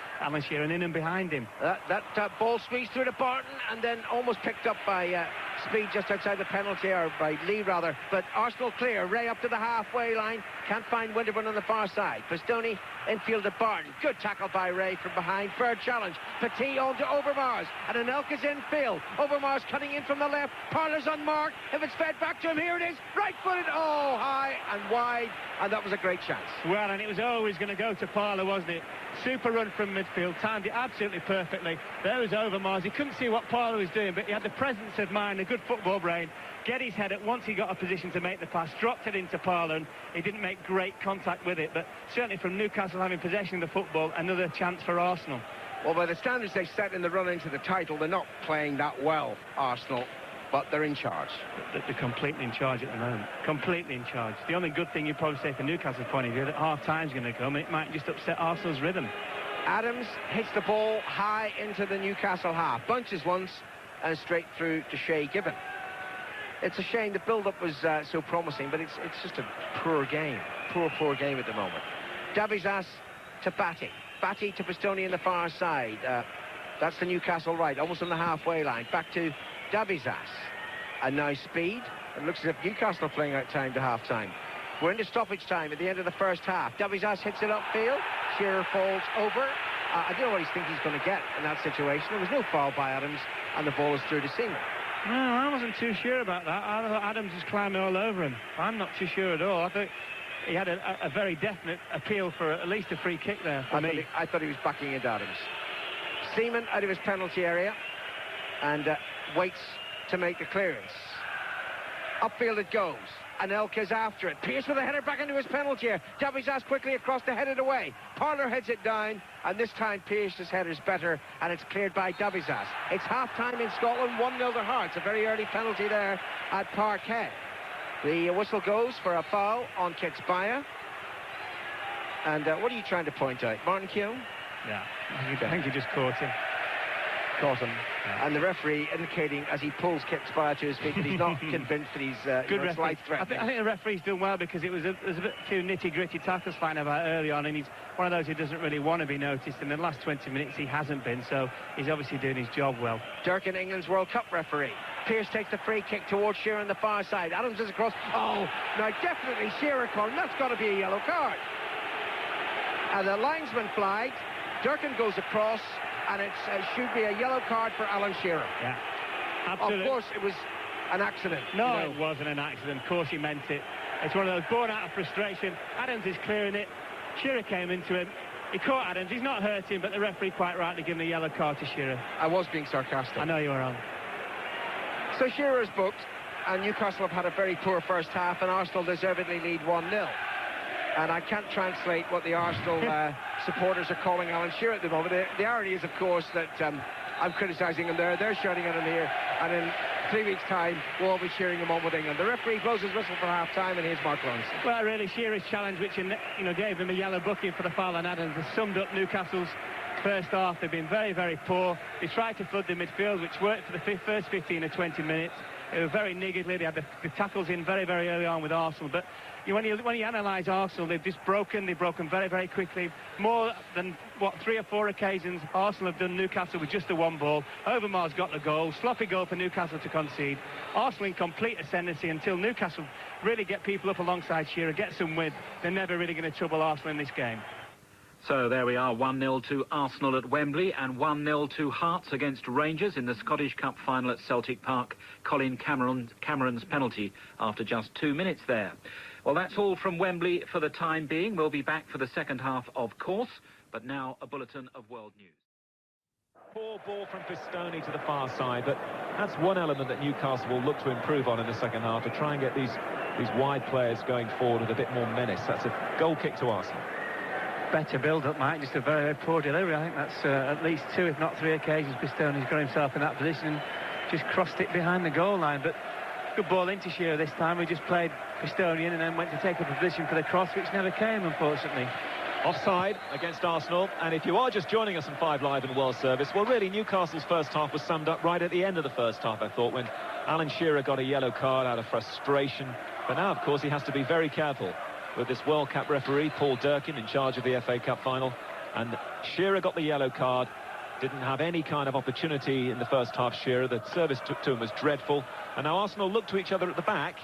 Shearer and in and behind him. That ball squeezed through to Barton and then almost picked up by Speed just outside the penalty, or by Lee rather, but Arsenal clear. Ray up to the halfway line, can't find Winterburn on the far side. Pistoni infield at Barton, good tackle by Ray from behind, third challenge, Petit on to Overmars, and Anelka's infield. Overmars cutting in from the left, Parlour's unmarked, if it's fed back to him, here it is, right-footed, oh, high and wide, and that was a great chance. Well, and it was always going to go to Parlour, wasn't it? Super run from midfield, timed it absolutely perfectly. There was Overmars, he couldn't see what Parlour was doing, but he had the presence of mind, a good football brain, get his head at once he got a position to make the pass, dropped it into Parlour, and he didn't make great contact with it, but certainly from Newcastle having possession of the football, another chance for Arsenal. Well, by the standards they set in the run into the title, they're not playing that well, Arsenal, but they're in charge. They're completely in charge at the moment. Completely in charge. The only good thing you'd probably say from Newcastle's point of view, that half-time's going to come, and it might just upset Arsenal's rhythm. Adams hits the ball high into the Newcastle half. Bunches once and straight through to Shay Gibbon. It's a shame the build-up was so promising, but it's just a poor game. Poor game at the moment. Dabizas to Batty. Batty to Pistoni on the far side. That's the Newcastle right, almost on the halfway line. Back to Dabizas. And now Speed. It looks as if Newcastle are playing out time to half-time. We're into stoppage time at the end of the first half. Dabizas hits it upfield. Shearer falls over. I don't know what he's going to get in that situation. There was no foul by Adams, and the ball is through to Seaman. No, I wasn't too sure about that. I thought Adams was climbing all over him. I'm not too sure at all. I thought he had a very definite appeal for at least a free kick there for me. I thought he was backing into Adams. Seaman out of his penalty area and waits to make the clearance. Upfield it goes. Anelka's after it. Pearce with a header back into his penalty area. Dabizas quickly across to head it away. Parlour heads it down, and this time Pearce's header's better, and it's cleared by Dabizas. It's half-time in Scotland, 1-0 to Hearts. A very early penalty there at Parkhead. The whistle goes for a foul on Ketsbaya. And what are you trying to point out? Martin Keown? Yeah, I think he just caught him. Caught him. Yeah. And the referee indicating as he pulls Ketsbaya to his feet that he's not convinced that he's good life threatening. I think the referee's done well, because there's a few nitty-gritty tackles flying about early on, and he's one of those who doesn't really want to be noticed. In the last 20 minutes he hasn't been, so he's obviously doing his job well. Durkin, England's World Cup referee. Pearce takes the free kick towards Shearer on the far side. Adams is across. Oh, now definitely Shearer calling. That's got to be a yellow card. And the linesman flagged. Durkin goes across, and it should be a yellow card for Alan Shearer. Yeah, absolutely. Of course, it was an accident. No, it wasn't an accident. Of course he meant it. It's one of those born out of frustration. Adams is clearing it. Shearer came into him. He caught Adams. He's not hurt him, but the referee quite rightly giving a yellow card to Shearer. I was being sarcastic. I know you were on. So Shearer is booked, and Newcastle have had a very poor first half, and Arsenal deservedly lead 1-0. And I can't translate what the Arsenal supporters are calling Alan Shearer at the moment. The irony is, of course, that I'm criticising him there. They're shouting at him here. And in 3 weeks' time, we'll all be cheering him on with England. The referee blows his whistle for half-time, and here's Mark Lawrence. Well, really, Shearer's challenge, which gave him a yellow booking for the foul on Adams, has summed up Newcastle's first half. They've been very, very poor. They tried to flood the midfield, which worked for the first 15 or 20 minutes. They were very niggardly. They had the tackles in very, very early on with Arsenal. But when you analyse Arsenal, they've broken very, very quickly. More than, 3 or 4 occasions Arsenal have done Newcastle with just the one ball. Overmars got the goal. Sloppy goal for Newcastle to concede. Arsenal in complete ascendancy until Newcastle really get people up alongside Shearer, get some width. They're never really going to trouble Arsenal in this game. So there we are, 1-0 to Arsenal at Wembley and 1-0 to Hearts against Rangers in the Scottish Cup final at Celtic Park. Colin Cameron's penalty after just 2 minutes there. Well, that's all from Wembley for the time being. We'll be back for the second half, of course, but now a bulletin of world news. Poor ball from Pistoni to the far side, but that's one element that Newcastle will look to improve on in the second half, to try and get these wide players going forward with a bit more menace. That's a goal kick to Arsenal. Better build-up, Mike. Just a very, very poor delivery. I think that's at least 2, if not 3 occasions Pistoni's got himself in that position and just crossed it behind the goal line. But good ball into Shearer this time. We just played Pistoni and then went to take up a position for the cross, which never came, unfortunately. Offside against Arsenal. And if you are just joining us on 5 Live and World Service, well, really, Newcastle's first half was summed up right at the end of the first half, I thought, when Alan Shearer got a yellow card out of frustration. But now, of course, he has to be very careful with this World Cup referee, Paul Durkin, in charge of the FA Cup final. And Shearer got the yellow card, didn't have any kind of opportunity in the first half, Shearer. The service to him was dreadful. And now Arsenal look to each other at the back,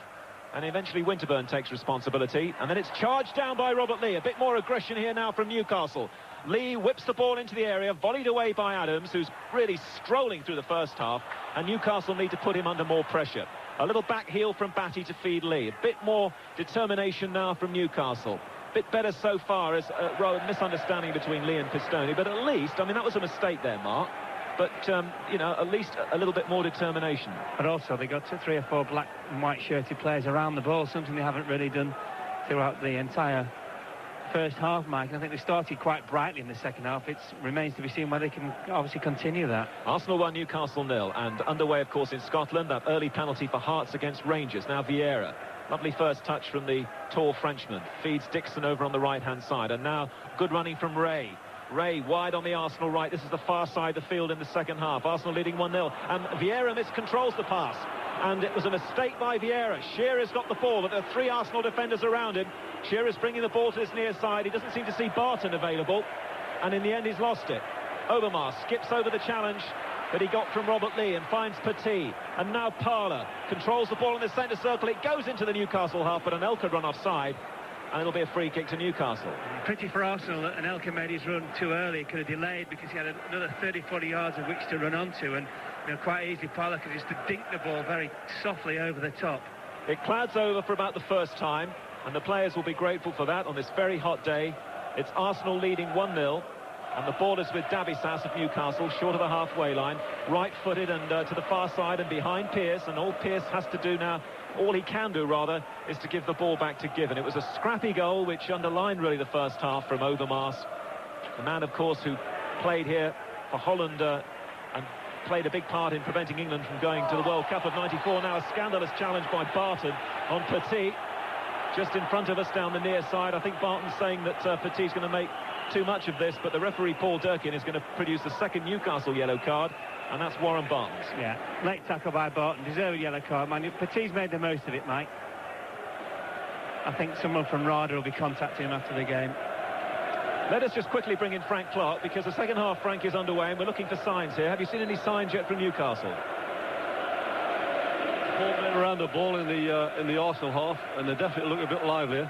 and eventually Winterburn takes responsibility. And then it's charged down by Robert Lee. A bit more aggression here now from Newcastle. Lee whips the ball into the area, volleyed away by Adams, who's really strolling through the first half. And Newcastle need to put him under more pressure. A little back heel from Batty to feed Lee. A bit more determination now from Newcastle. A bit better so far, as rather misunderstanding between Lee and Pistoni. But at least, I mean, that was a mistake there, Mark. But, at least a little bit more determination. But also, they got 3 or 4 black and white shirted players around the ball, something they haven't really done throughout the entire first half, Mike. And I think they started quite brightly in the second half. It remains to be seen whether they can obviously continue that. Arsenal 1, Newcastle 0, and underway, of course, in Scotland, that early penalty for Hearts against Rangers. Now Vieira, lovely first touch from the tall Frenchman, feeds Dixon over on the right-hand side, and now good running from Ray. Ray wide on the Arsenal right. This is the far side of the field in the second half. Arsenal leading 1-0, and Vieira miscontrols the pass. And it was a mistake by Vieira. Shearer's got the ball, but there are 3 Arsenal defenders around him. Shearer's bringing the ball to his near side. He doesn't seem to see Barton available. And in the end, he's lost it. Overmars skips over the challenge that he got from Robert Lee and finds Petit. And now Parler controls the ball in the centre circle. It goes into the Newcastle half, but Anelka run offside. And it'll be a free kick to Newcastle. Pretty for Arsenal that Anelka made his run too early. Could have delayed because he had another 30-40 yards of which to run onto. And quite easily Parler could just dink the ball very softly over the top. It clouds over for about the first time, and the players will be grateful for that on this very hot day. It's Arsenal leading 1-0, and the ball is with Dabisas of Newcastle, short of the halfway line, right-footed and to the far side and behind Pearce, and all Pearce has to do now, all he can do rather, is to give the ball back to Given. It was a scrappy goal which underlined really the first half from Overmars, the man, of course, who played here for Holland and played a big part in preventing England from going to the World Cup of '94. Now a scandalous challenge by Barton on Petit, just in front of us down the near side. I think Barton's saying that Petit's going to make too much of this, but the referee Paul Durkin is going to produce the second Newcastle yellow card, and that's Warren Barton's. Yeah, late tackle by Barton, deserved a yellow card, man. Petit's made the most of it, Mike. I think someone from RADA will be contacting him after the game. Let us just quickly bring in Frank Clark, because the second half, Frank, is underway, and we're looking for signs here. Have you seen any signs yet from Newcastle? Ball playing around the ball in the Arsenal half, and they definitely look a bit livelier.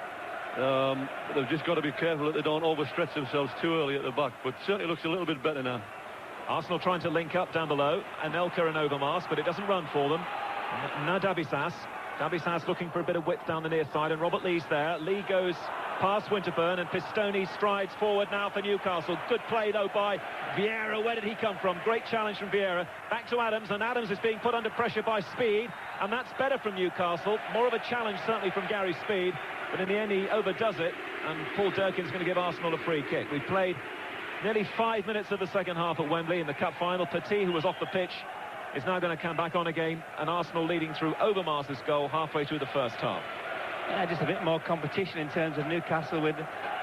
They've just got to be careful that they don't overstretch themselves too early at the back, but certainly looks a little bit better now. Arsenal trying to link up down below, Anelka and Overmars, but it doesn't run for them. Now Dabisas looking for a bit of width down the near side, and Robert Lee's there. Lee goes past Winterburn, and Pistone strides forward now for Newcastle. Good play though by Vieira. Where did he come from? Great challenge from Vieira. Back to Adams, and Adams is being put under pressure by Speed, and that's better from Newcastle. More of a challenge certainly from Gary Speed, but in the end he overdoes it, and Paul Durkin's going to give Arsenal a free kick. We've played nearly 5 minutes of the second half at Wembley in the cup final. Petit, who was off the pitch, is now going to come back on again, and Arsenal leading through Overmars' goal halfway through the first half. Yeah, just a bit more competition in terms of Newcastle with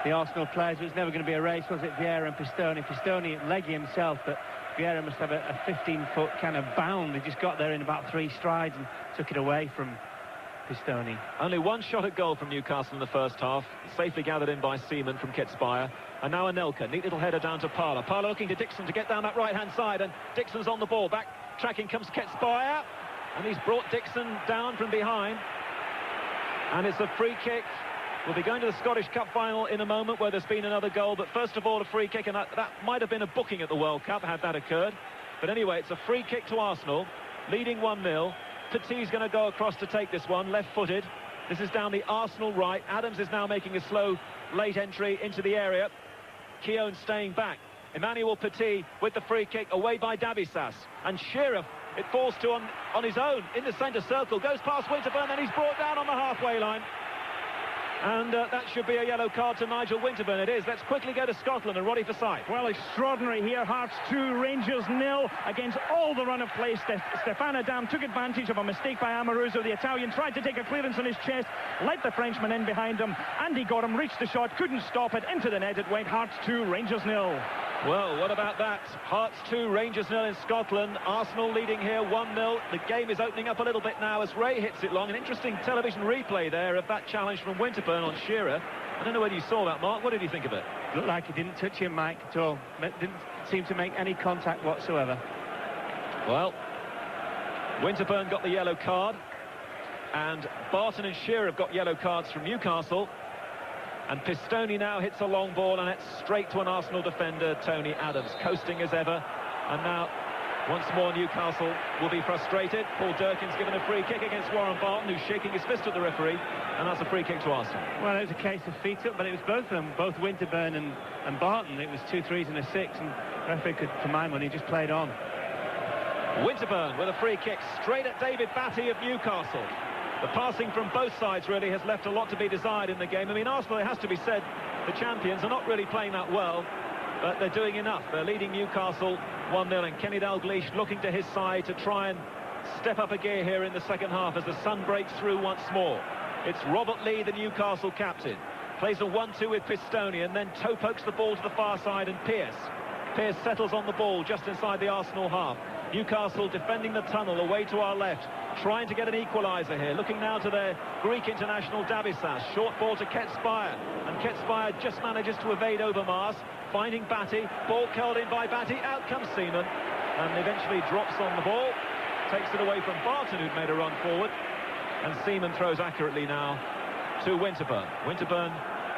the Arsenal players. It was never going to be a race, was it? Vieira and Pistone. Pistone leggy himself, but Vieira must have a 15-foot kind of bound. He just got there in about 3 strides and took it away from Pistone. Only one shot at goal from Newcastle in the first half, safely gathered in by Seaman from Kitspire. And now Anelka, neat little header down to Parlour. Parlour looking to Dixon to get down that right-hand side, and Dixon's on the ball. Back tracking comes Kitspire, and he's brought Dixon down from behind. And it's a free kick. We'll be going to the Scottish Cup final in a moment, where there's been another goal, but first of all a free kick, and that might have been a booking at the World Cup had that occurred. But anyway, it's a free kick to Arsenal, leading 1-0. Petit's going to go across to take this one, left-footed. This is down the Arsenal right. Adams is now making a slow, late entry into the area. Keown staying back. Emmanuel Petit with the free kick, away by Dabisas. And Shearer, it falls to on his own in the centre circle, goes past Winterburn, and he's brought down on the halfway line. And that should be a yellow card to Nigel Winterburn. It is. Let's quickly go to Scotland and Roddy Forsyth. Well, extraordinary here. Hearts 2, Rangers 0 against all the run of play. Stefan Adam took advantage of a mistake by Amoruso. The Italian tried to take a clearance on his chest, let the Frenchman in behind him, and he got him, reached the shot, couldn't stop it, into the net it went. Hearts 2, Rangers 0. Well, what about that? Hearts 2, Rangers 0 in Scotland. Arsenal leading here 1-0. The game is opening up a little bit now as Ray hits it long. An interesting television replay there of that challenge from Winterburn on Shearer. I don't know whether you saw that, Mark. What did you think of it? Looked like he didn't touch him, Mike, at all. Didn't seem to make any contact whatsoever. Well, Winterburn got the yellow card, and Barton and Shearer have got yellow cards from Newcastle. And Pistone now hits a long ball, and it's straight to an Arsenal defender, Tony Adams, coasting as ever. And now, once more, Newcastle will be frustrated. Paul Durkin's given a free kick against Warren Barton, who's shaking his fist at the referee, and that's a free kick to Arsenal. Well, it was a case of feet up, but it was both of them, both Winterburn and Barton. It was 2 3s and a 6, and the referee could, for my money, just played on. Winterburn with a free kick straight at David Batty of Newcastle. The passing from both sides really has left a lot to be desired in the game. I mean, Arsenal, it has to be said, the champions are not really playing that well, but they're doing enough. They're leading Newcastle 1-0, and Kenny Dalglish looking to his side to try and step up a gear here in the second half as the sun breaks through once more. It's Robert Lee, the Newcastle captain. Plays a 1-2 with Pistone, and then toe pokes the ball to the far side, and Pearce settles on the ball just inside the Arsenal half. Newcastle defending the tunnel away to our left, trying to get an equaliser here, looking now to their Greek international Dabisas. Short ball to Ketspire, and Ketspire just manages to evade Overmars, finding Batty, ball curled in by Batty, out comes Seaman, and eventually drops on the ball, takes it away from Barton, who'd made a run forward, and Seaman throws accurately now to Winterburn. Winterburn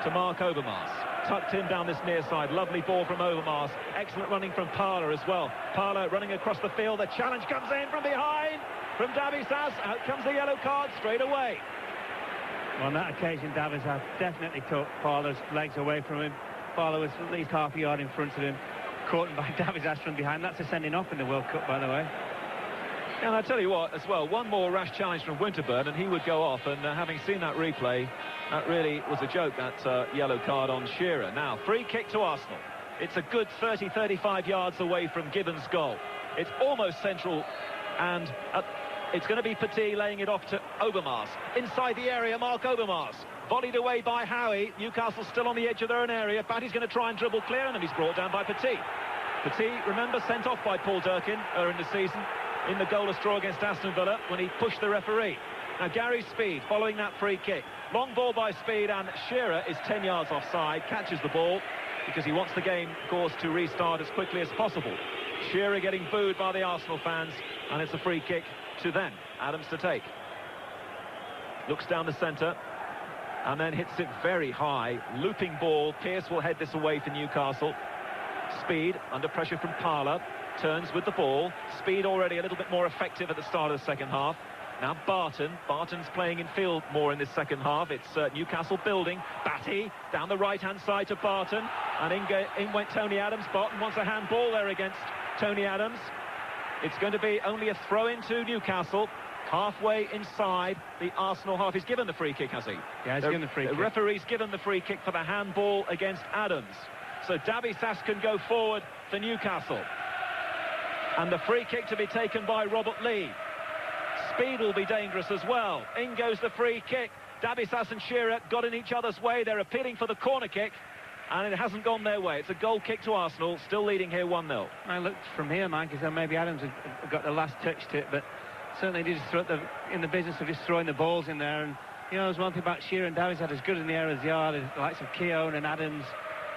to Mark Overmars. Tucked in down this near side. Lovely ball from Overmars. Excellent running from Parlour as well. Parlour running across the field. The challenge comes in from behind from Dabisas. Out comes the yellow card straight away. Well, on that occasion, Dabisas definitely took Parlour's legs away from him. Parlour was at least half a yard in front of him. Caught him by Dabisas from behind. That's a sending off in the World Cup, by the way. And I tell you what, as well, one more rash challenge from Winterburn and he would go off, and having seen that replay, that really was a joke, that yellow card on Shearer. Now, free kick to Arsenal. It's a good 30-35 yards away from Gibbons' goal. It's almost central, and it's going to be Petit laying it off to Overmars. Inside the area, Mark Overmars. Volleyed away by Howie. Newcastle still on the edge of their own area. Batty's going to try and dribble clear, and then he's brought down by Petit. Petit, remember, sent off by Paul Durkin earlier in the season in the goalless draw against Aston Villa when he pushed the referee. Now Gary Speed following that free kick. Long ball by Speed, and Shearer is 10 yards offside, catches the ball because he wants the game, of course, to restart as quickly as possible. Shearer getting booed by the Arsenal fans, and it's a free kick to them. Adams to take. Looks down the centre and then hits it very high. Looping ball. Pearce will head this away for Newcastle. Speed under pressure from Parlour. Turns with the ball. Speed already a little bit more effective at the start of the second half. Now Barton. Barton's playing in field more in this second half. It's Newcastle building. Batty down the right-hand side to Barton. And in went Tony Adams. Barton wants a handball there against Tony Adams. It's going to be only a throw-in to Newcastle. Halfway inside the Arsenal half. He's given the free kick, has he? Yeah, he's given the free kick. The referee's given the free kick for the handball against Adams. So Davi Sass can go forward for Newcastle. And the free kick to be taken by Robert Lee. Speed will be dangerous as well. In goes the free kick. Davi Sass and Shearer got in each other's way. They're appealing for the corner kick, and it hasn't gone their way. It's a goal kick to Arsenal, still leading here 1-0. I looked from here, Mike, as though maybe Adams had got the last touch to it, but certainly did just throw in the business of just throwing the balls in there. And you know, there's one thing about Shearer and Davies had as good in the air as they are. The likes of Keown and Adams,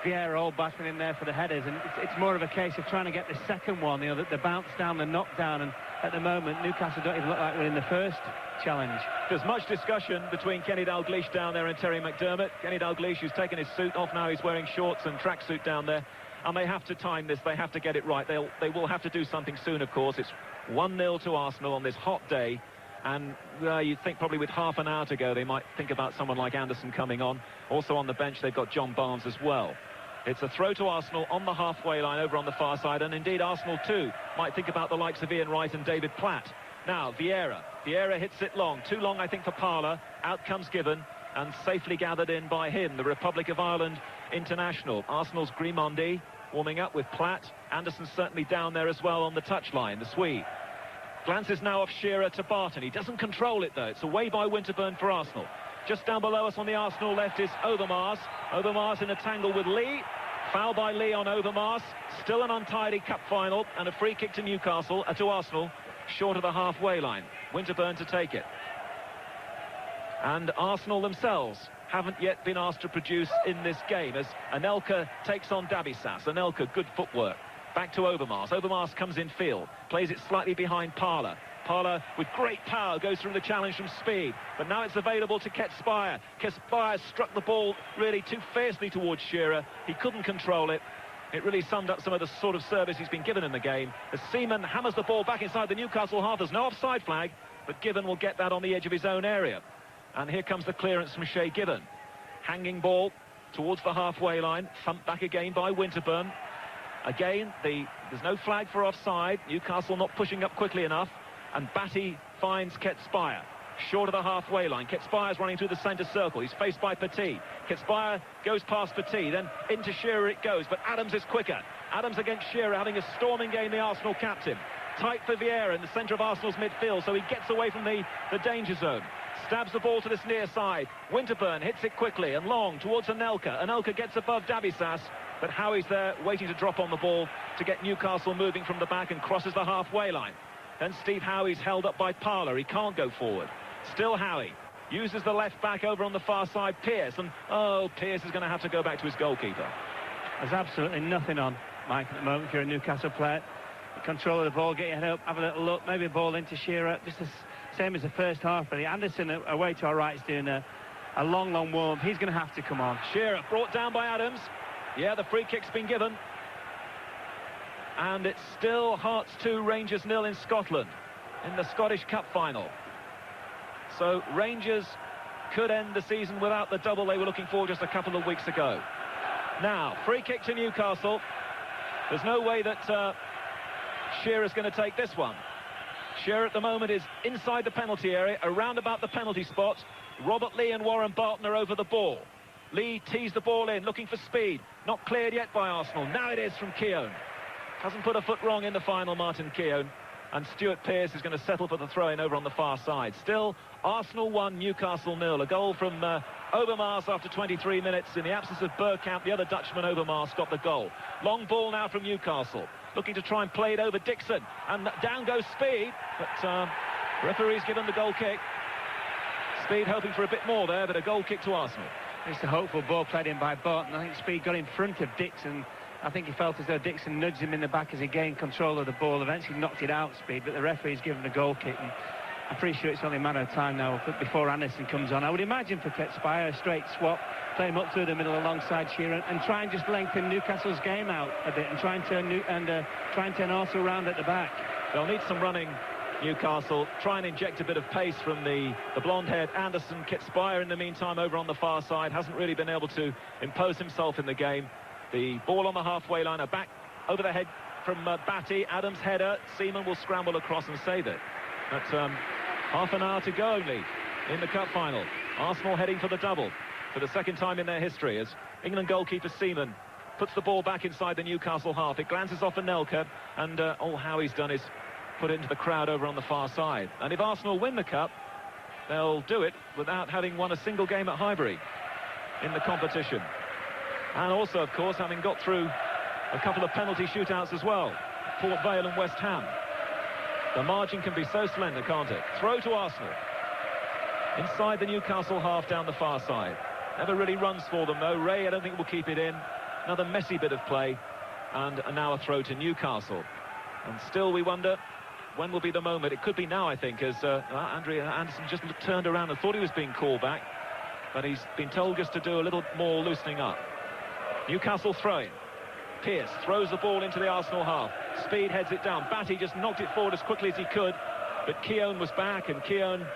Vieira all battling in there for the headers, and it's more of a case of trying to get the second one, you know, the bounce down, the knockdown, and at the moment Newcastle don't even look like we're in the first challenge. There's much discussion between Kenny Dalglish down there and Terry McDermott. Kenny Dalglish, who's taken his suit off now, he's wearing shorts and tracksuit down there, and they have to time this, they have to get it right. They will have to do something soon, of course. It's 1-0 to Arsenal on this hot day, and you'd think probably with half an hour to go they might think about someone like Anderson coming on. Also on the bench they've got John Barnes as well. It's a throw to Arsenal on the halfway line over on the far side, and indeed Arsenal too might think about the likes of Ian Wright and David Platt. Now Vieira hits it long, too long I think for Parlour. Out comes Gibbon, and safely gathered in by him, the Republic of Ireland international. Arsenal's Grimondi warming up with Platt. Anderson certainly down there as well on the touchline, the Swede. Glances now off Shearer to Barton. He doesn't control it though. It's away by Winterburn for Arsenal. Just down below us on the Arsenal left is Overmars. Overmars in a tangle with Lee. Foul by Lee on Overmars. Still an untidy cup final, and a free kick to Newcastle, to Arsenal, short of the halfway line. Winterburn to take it. And Arsenal themselves haven't yet been asked to produce in this game as Anelka takes on Davi Sass. Anelka, good footwork. Back to Overmars. Overmars comes in field, plays it slightly behind Parlour. Parlour, with great power, goes through the challenge from Speed. But now it's available to Ketspire. Ketspire struck the ball really too fiercely towards Shearer. He couldn't control it. It really summed up some of the sort of service he's been given in the game. As Seaman hammers the ball back inside the Newcastle half, there's no offside flag, but Gibbon will get that on the edge of his own area. And here comes the clearance from Shea Gibbon. Hanging ball towards the halfway line, thumped back again by Winterburn. Again, there's no flag for offside. Newcastle not pushing up quickly enough. And Batty finds Ketspire, short of the halfway line. Ketspire's running through the centre circle. He's faced by Petit. Ketspire goes past Petit, then into Shearer it goes, but Adams is quicker. Adams against Shearer, having a storming game, the Arsenal captain. Tight for Vieira in the centre of Arsenal's midfield, so he gets away from the danger zone. Stabs the ball to this near side. Winterburn hits it quickly and long towards Anelka. Anelka gets above Davi Sass, but Howie's there waiting to drop on the ball to get Newcastle moving from the back and crosses the halfway line. Then Steve Howie's held up by Parlour. He can't go forward. Still Howie. Uses the left back over on the far side, Pearce. And, Pearce is going to have to go back to his goalkeeper. There's absolutely nothing on, Mike, at the moment if you're a Newcastle player. Control of the ball, get your head up, have a little look, maybe a ball into Shearer. Just the same as the first half, really. Anderson away to our right is doing a long warm. He's going to have to come on. Shearer brought down by Adams. Yeah, the free kick's been given. And it's still Hearts 2, Rangers 0 in Scotland in the Scottish Cup final. So Rangers could end the season without the double they were looking for just a couple of weeks ago. Now, free kick to Newcastle. There's no way that Shearer's going to take this one. Shearer at the moment is inside the penalty area, around about the penalty spot. Robert Lee and Warren Barton are over the ball. Lee tees the ball in, looking for Speed. Not cleared yet by Arsenal. Now it is from Keown. Hasn't put a foot wrong in the final, Martin Keown. And Stuart Pearce is going to settle for the throw-in over on the far side. Still, Arsenal 1, Newcastle 0. A goal from Overmars after 23 minutes. In the absence of Bergkamp, the other Dutchman, Overmars, got the goal. Long ball now from Newcastle. Looking to try and play it over Dixon. And down goes Speed. But referee's given the goal kick. Speed hoping for a bit more there, but a goal kick to Arsenal. It's a hopeful ball played in by Barton. I think Speed got in front of Dixon. I think he felt as though Dixon nudged him in the back as he gained control of the ball. Eventually knocked it out, Speed, but the referee's given the goal kick. And I'm pretty sure it's only a matter of time now before Anderson comes on. I would imagine for Ketspire, a straight swap, play him up through the middle alongside Shearer and try and just lengthen Newcastle's game out a bit and try and turn Arsenal around at the back. They'll need some running, Newcastle. Try and inject a bit of pace from the blonde-haired Anderson. Ketspire, in the meantime, over on the far side, hasn't really been able to impose himself in the game. The ball on the halfway line, back over the head from Batty. Adams' header. Seaman will scramble across and save it. But half an hour to go only in the cup final. Arsenal heading for the double for the second time in their history as England goalkeeper Seaman puts the ball back inside the Newcastle half. It glances off Anelka, and all Howie's done is put it into the crowd over on the far side. And if Arsenal win the cup, they'll do it without having won a single game at Highbury in the competition. And also, of course, having got through a couple of penalty shootouts as well. Port Vale and West Ham. The margin can be so slender, can't it? Throw to Arsenal. Inside the Newcastle half down the far side. Never really runs for them, though. Ray, I don't think, will keep it in. Another messy bit of play. And now a throw to Newcastle. And still we wonder, when will be the moment? It could be now, I think, as Andrea Anderson just turned around and thought he was being called back. But he's been told just to do a little more loosening up. Newcastle throwing. Pearce throws the ball into the Arsenal half. Speed heads it down. Batty just knocked it forward as quickly as he could. But Keown was back, and Keown,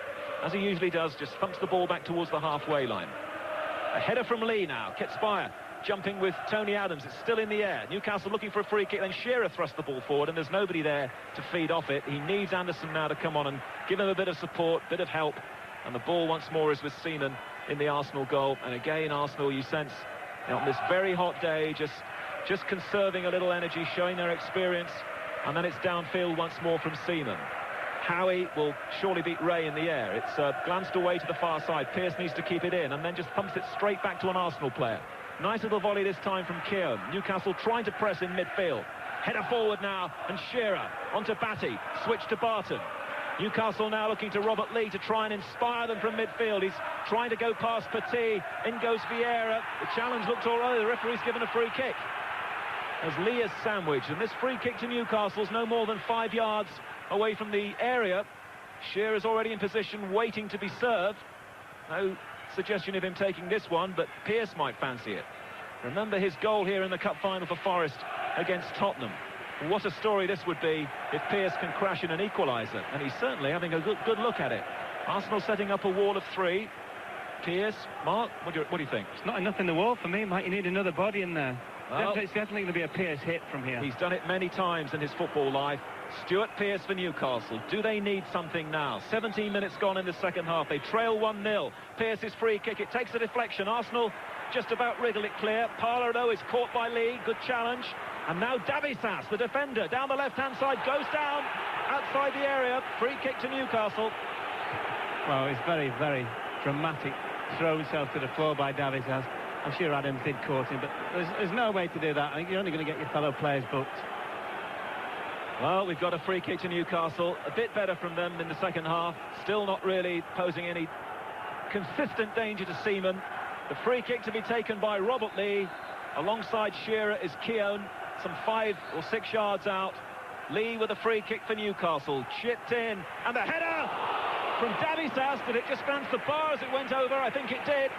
as he usually does, just thumps the ball back towards the halfway line. A header from Lee now. Ketspire jumping with Tony Adams. It's still in the air. Newcastle looking for a free kick. Then Shearer thrust the ball forward, and there's nobody there to feed off it. He needs Anderson now to come on and give him a bit of support, bit of help. And the ball once more is with Seaman in the Arsenal goal. And again, Arsenal, you sense, on this very hot day, just conserving a little energy, showing their experience, and then it's downfield once more from Seaman. Howie will surely beat Ray in the air. It's glanced away to the far side. Pearce needs to keep it in, and then just pumps it straight back to an Arsenal player. Nice little volley this time from Keown. Newcastle trying to press in midfield. Header forward now, and Shearer onto Batty. Switch to Barton. Newcastle now looking to Robert Lee to try and inspire them from midfield. He's trying to go past Petit. In goes Vieira. The challenge looked all right. The referee's given a free kick as Lee is sandwiched. And this free kick to Newcastle's no more than 5 yards away from the area. Shearer's already in position, waiting to be served. No suggestion of him taking this one, but Pearce might fancy it. Remember his goal here in the cup final for Forest against Tottenham. What a story this would be if Pearce can crash in an equaliser, and he's certainly having a good look at it. Arsenal setting up a wall of three. Pearce, Mark, what do you think? It's not enough in the wall for me, Mike. You need another body in there. Well, it's definitely going to be a Pearce hit from here. He's done it many times in his football life. Stuart Pearce for Newcastle. Do they need something now? 17 minutes gone in the second half. They trail 1-0. Pearce's free kick. It takes a deflection. Arsenal just about wriggle it clear. Parlour, though, is caught by Lee. Good challenge. And now Davisas, the defender, down the left-hand side, goes down outside the area. Free kick to Newcastle. Well, it's very, very dramatic. Throw himself to the floor by Davisas. I'm sure Adams did court him, but there's no way to do that. I think you're only going to get your fellow players booked. Well, we've got a free kick to Newcastle. A bit better from them in the second half. Still not really posing any consistent danger to Seaman. The free kick to be taken by Robert Lee. Alongside Shearer is Keown, some 5 or 6 yards out. Lee with a free kick for Newcastle. Chipped in, and the header from Davisas. Did it just glance the bar as it went over? I think it did.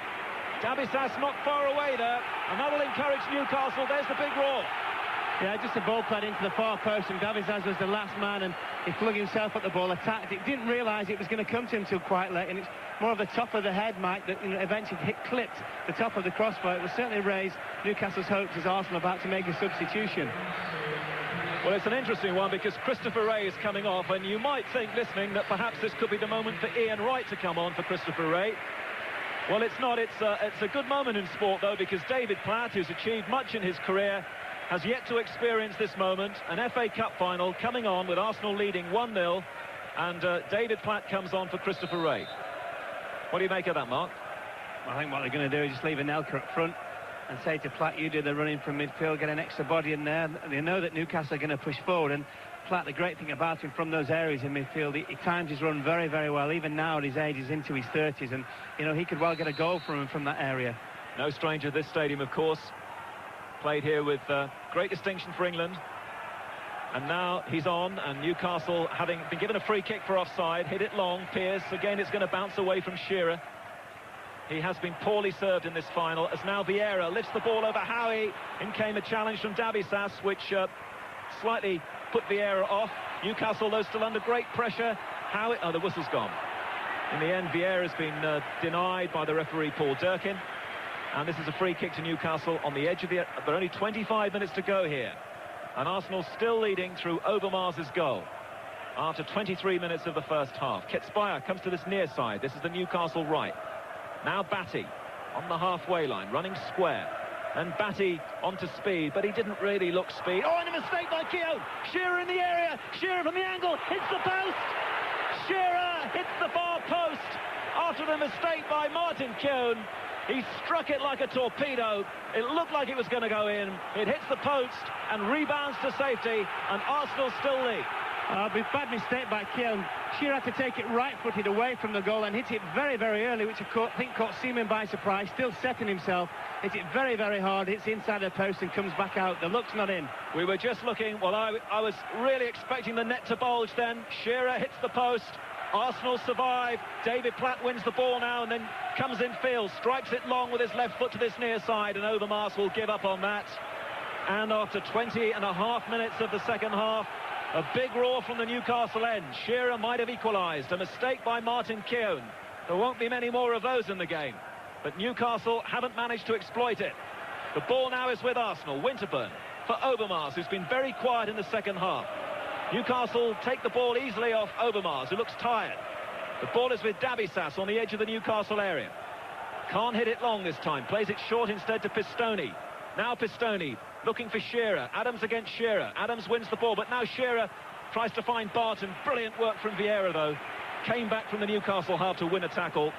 Davisas not far away there, and that will encourage Newcastle. There's the big roar. Yeah, just a ball played into the far post, and Davisas was the last man, and he flung himself at the ball, attacked it, didn't realise it was going to come to him till quite late, and it's more of the top of the head, Mike, that eventually clipped the top of the crossbar. It will certainly raise Newcastle's hopes as Arsenal about to make a substitution. Well, it's an interesting one because Christopher Ray is coming off, and you might think, listening, that perhaps this could be the moment for Ian Wright to come on for Christopher Ray. Well, it's not. It's a good moment in sport, though, because David Platt, who's achieved much in his career, has yet to experience this moment. An FA Cup final coming on with Arsenal leading 1-0, and David Platt comes on for Christopher Wray. What do you make of that, Mark? I think what they're going to do is just leave Anelka up front and say to Platt, you do the running from midfield, get an extra body in there. They know that Newcastle are going to push forward, and Platt, the great thing about him from those areas in midfield, he times his run very, very well. Even now at his age, he's into his 30s, and you know, he could well get a goal from him from that area. No stranger to this stadium, of course. Played here with great distinction for England. And now he's on, and Newcastle, having been given a free kick for offside, hit it long. Pearce, again, it's going to bounce away from Shearer. He has been poorly served in this final, as now Vieira lifts the ball over Howie. In came a challenge from Dabisas, which slightly put Vieira off. Newcastle, though, still under great pressure. Howie, oh, the whistle's gone. In the end, Vieira's been denied by the referee, Paul Durkin. And this is a free kick to Newcastle on the edge of the... There are only 25 minutes to go here. And Arsenal still leading through Overmars' goal after 23 minutes of the first half. Ketspire comes to this near side. This is the Newcastle right. Now Batty on the halfway line, running square. And Batty onto speed, but he didn't really look speed. Oh, and a mistake by Keown. Shearer in the area. Shearer from the angle. Hits the post. Shearer hits the far post after the mistake by Martin Keown. He struck it like a torpedo. It looked like it was going to go in. It hits the post and rebounds to safety, and Arsenal still lead. A bad mistake by Keown. Shearer had to take it right-footed away from the goal and hit it very, very early, which I think caught Seaman by surprise. Still setting himself. Hit it very, very hard. Hits inside the post and comes back out. The look's not in. We were just looking. Well, I was really expecting the net to bulge then. Shearer hits the post. Arsenal survive. David Platt wins the ball now and then comes in field, strikes it long with his left foot to this near side, and Overmars will give up on that. And after 20.5 minutes of the second half, a big roar from the Newcastle end. Shearer might have equalised. A mistake by Martin Keown. There won't be many more of those in the game, but Newcastle haven't managed to exploit it. The ball now is with Arsenal. Winterburn for Overmars, who's been very quiet in the second half. Newcastle take the ball easily off Overmars, who looks tired. The ball is with Dabisas on the edge of the Newcastle area. Can't hit it long this time. Plays it short instead to Pistone. Now Pistone looking for Shearer. Adams against Shearer. Adams wins the ball, but now Shearer tries to find Barton. Brilliant work from Vieira, though. Came back from the Newcastle half to win a tackle.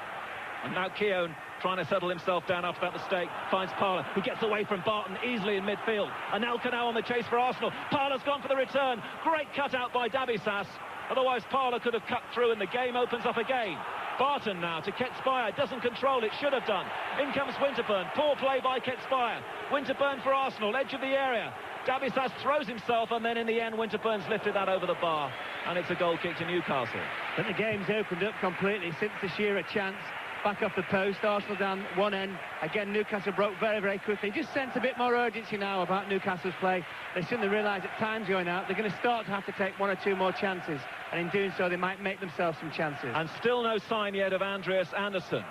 And now Keown trying to settle himself down after that mistake. Finds Parler, who gets away from Barton easily in midfield. Anelka now on the chase for Arsenal. Parler's gone for the return. Great cutout by Dabisas. Otherwise, Parler could have cut through and the game opens up again. Barton now to Ketspire. Doesn't control it. Should have done. In comes Winterburn. Poor play by Ketspire. Winterburn for Arsenal. Edge of the area. Dabisas throws himself, and then in the end, Winterburn's lifted that over the bar. And it's a goal kick to Newcastle. But the game's opened up completely since the Shearer chance. Back off the post, Arsenal down one end. Again, Newcastle broke very, very quickly. Just sense a bit more urgency now about Newcastle's play. They suddenly realise that time's going out. They're going to start to have to take one or two more chances. And in doing so, they might make themselves some chances. And still no sign yet of Andreas Andersson.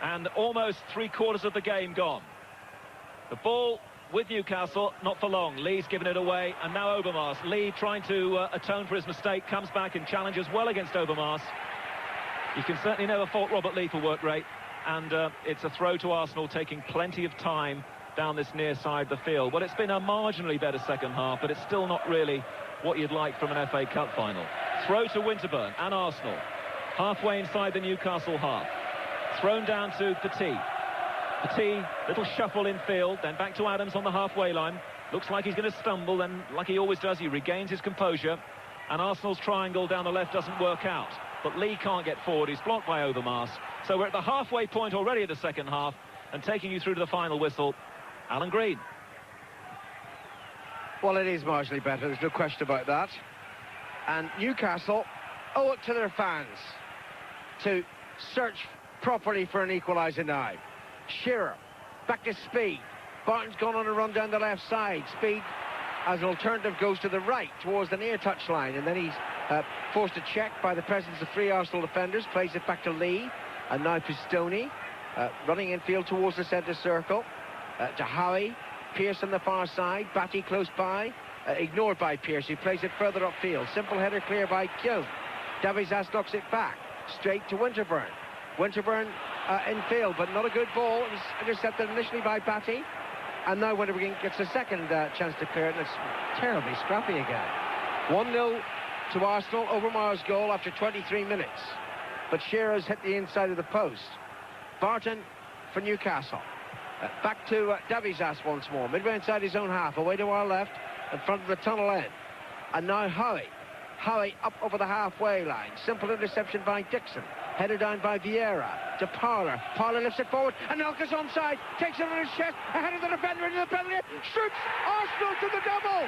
And almost three-quarters of the game gone. The ball with Newcastle, not for long. Lee's given it away, and now Overmars. Lee trying to atone for his mistake, comes back and challenges well against Overmars. You can certainly never fault Robert Lee for work rate, and it's a throw to Arsenal, taking plenty of time down this near side of the field. Well, it's been a marginally better second half, but it's still not really what you'd like from an FA Cup final. Throw to Winterburn and Arsenal, halfway inside the Newcastle half. Thrown down to Petit. Petit, little shuffle in field, then back to Adams on the halfway line. Looks like he's going to stumble, then like he always does, he regains his composure, and Arsenal's triangle down the left doesn't work out. But Lee can't get forward. He's blocked by Overmars. So we're at the halfway point already of the second half, and taking you through to the final whistle, Alan Green. Well, it is marginally better, there's no question about that. And Newcastle owe it to their fans to search properly for an equaliser now. Shearer, back to Speed. Barton's gone on a run down the left side. Speed, as an alternative, goes to the right towards the near touchline, and then he's forced to check by the presence of three Arsenal defenders. Plays it back to Lee, and now Pistone running infield towards the centre circle to Howie. Pearce on the far side. Batty close by, ignored by Pearce, who plays it further upfield. Simple header clear by Keown. Dabisas knocks it back straight to Winterburn. Winterburn infield, but not a good ball. It was intercepted initially by Batty. And now Winterberg gets a second chance to clear it, and it's terribly scrappy again. 1-0 to Arsenal, Overmars' goal after 23 minutes. But Shearer's hit the inside of the post. Barton for Newcastle. Back to Davizas once more, midway inside his own half, away to our left, in front of the tunnel end. And now Howie. Howie up over the halfway line. Simple interception by Dixon. Headed down by Vieira to Parler. Parler lifts it forward. Anelka's onside. Takes it on his chest. Ahead of the defender into the penalty. Shoots. Arsenal to the double.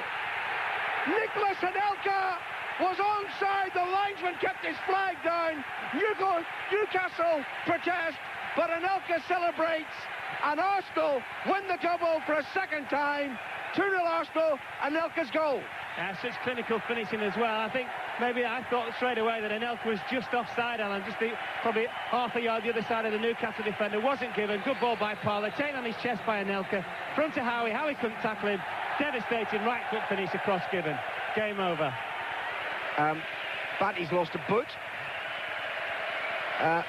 Nicholas Anelka was onside. The linesman kept his flag down. Newcastle protest, but Anelka celebrates. And Arsenal win the double for a second time. 2-0 Arsenal. Anelka's goal. Yeah, such clinical finishing as well. I think maybe I thought straight away that Anelka was just offside, Alan, just probably half a yard the other side of the Newcastle defender. Wasn't given. Good ball by Parler, taken on his chest by Anelka. Front to Howie. Howie couldn't tackle him. Devastating right foot finish across Given. Game over. Batty's lost a boot.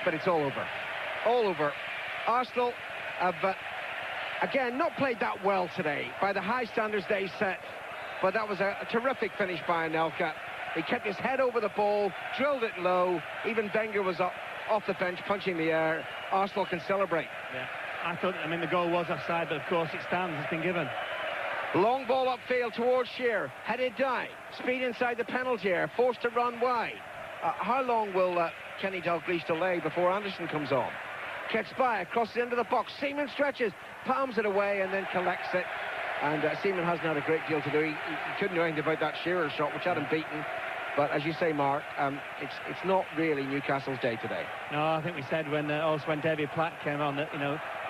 But it's all over. All over. Arsenal have, again, not played that well today by the high standards they set. But that was a terrific finish by Anelka. He kept his head over the ball, drilled it low. Even Wenger was up off the bench, punching the air. Arsenal can celebrate. Yeah, I mean, the goal was offside, but of course it stands. It's been given. Long ball upfield towards Shearer. Headed down. Speed inside the penalty area. Forced to run wide. How long will Kenny Dalglish delay before Anderson comes on? Gets by, crosses into the box. Seaman stretches, palms it away, and then collects it. And Seaman hasn't had a great deal to do. He couldn't do anything about that Shearer shot, which had him beaten. But as you say, Mark, it's not really Newcastle's day today. No, I think we said when David Platt came on that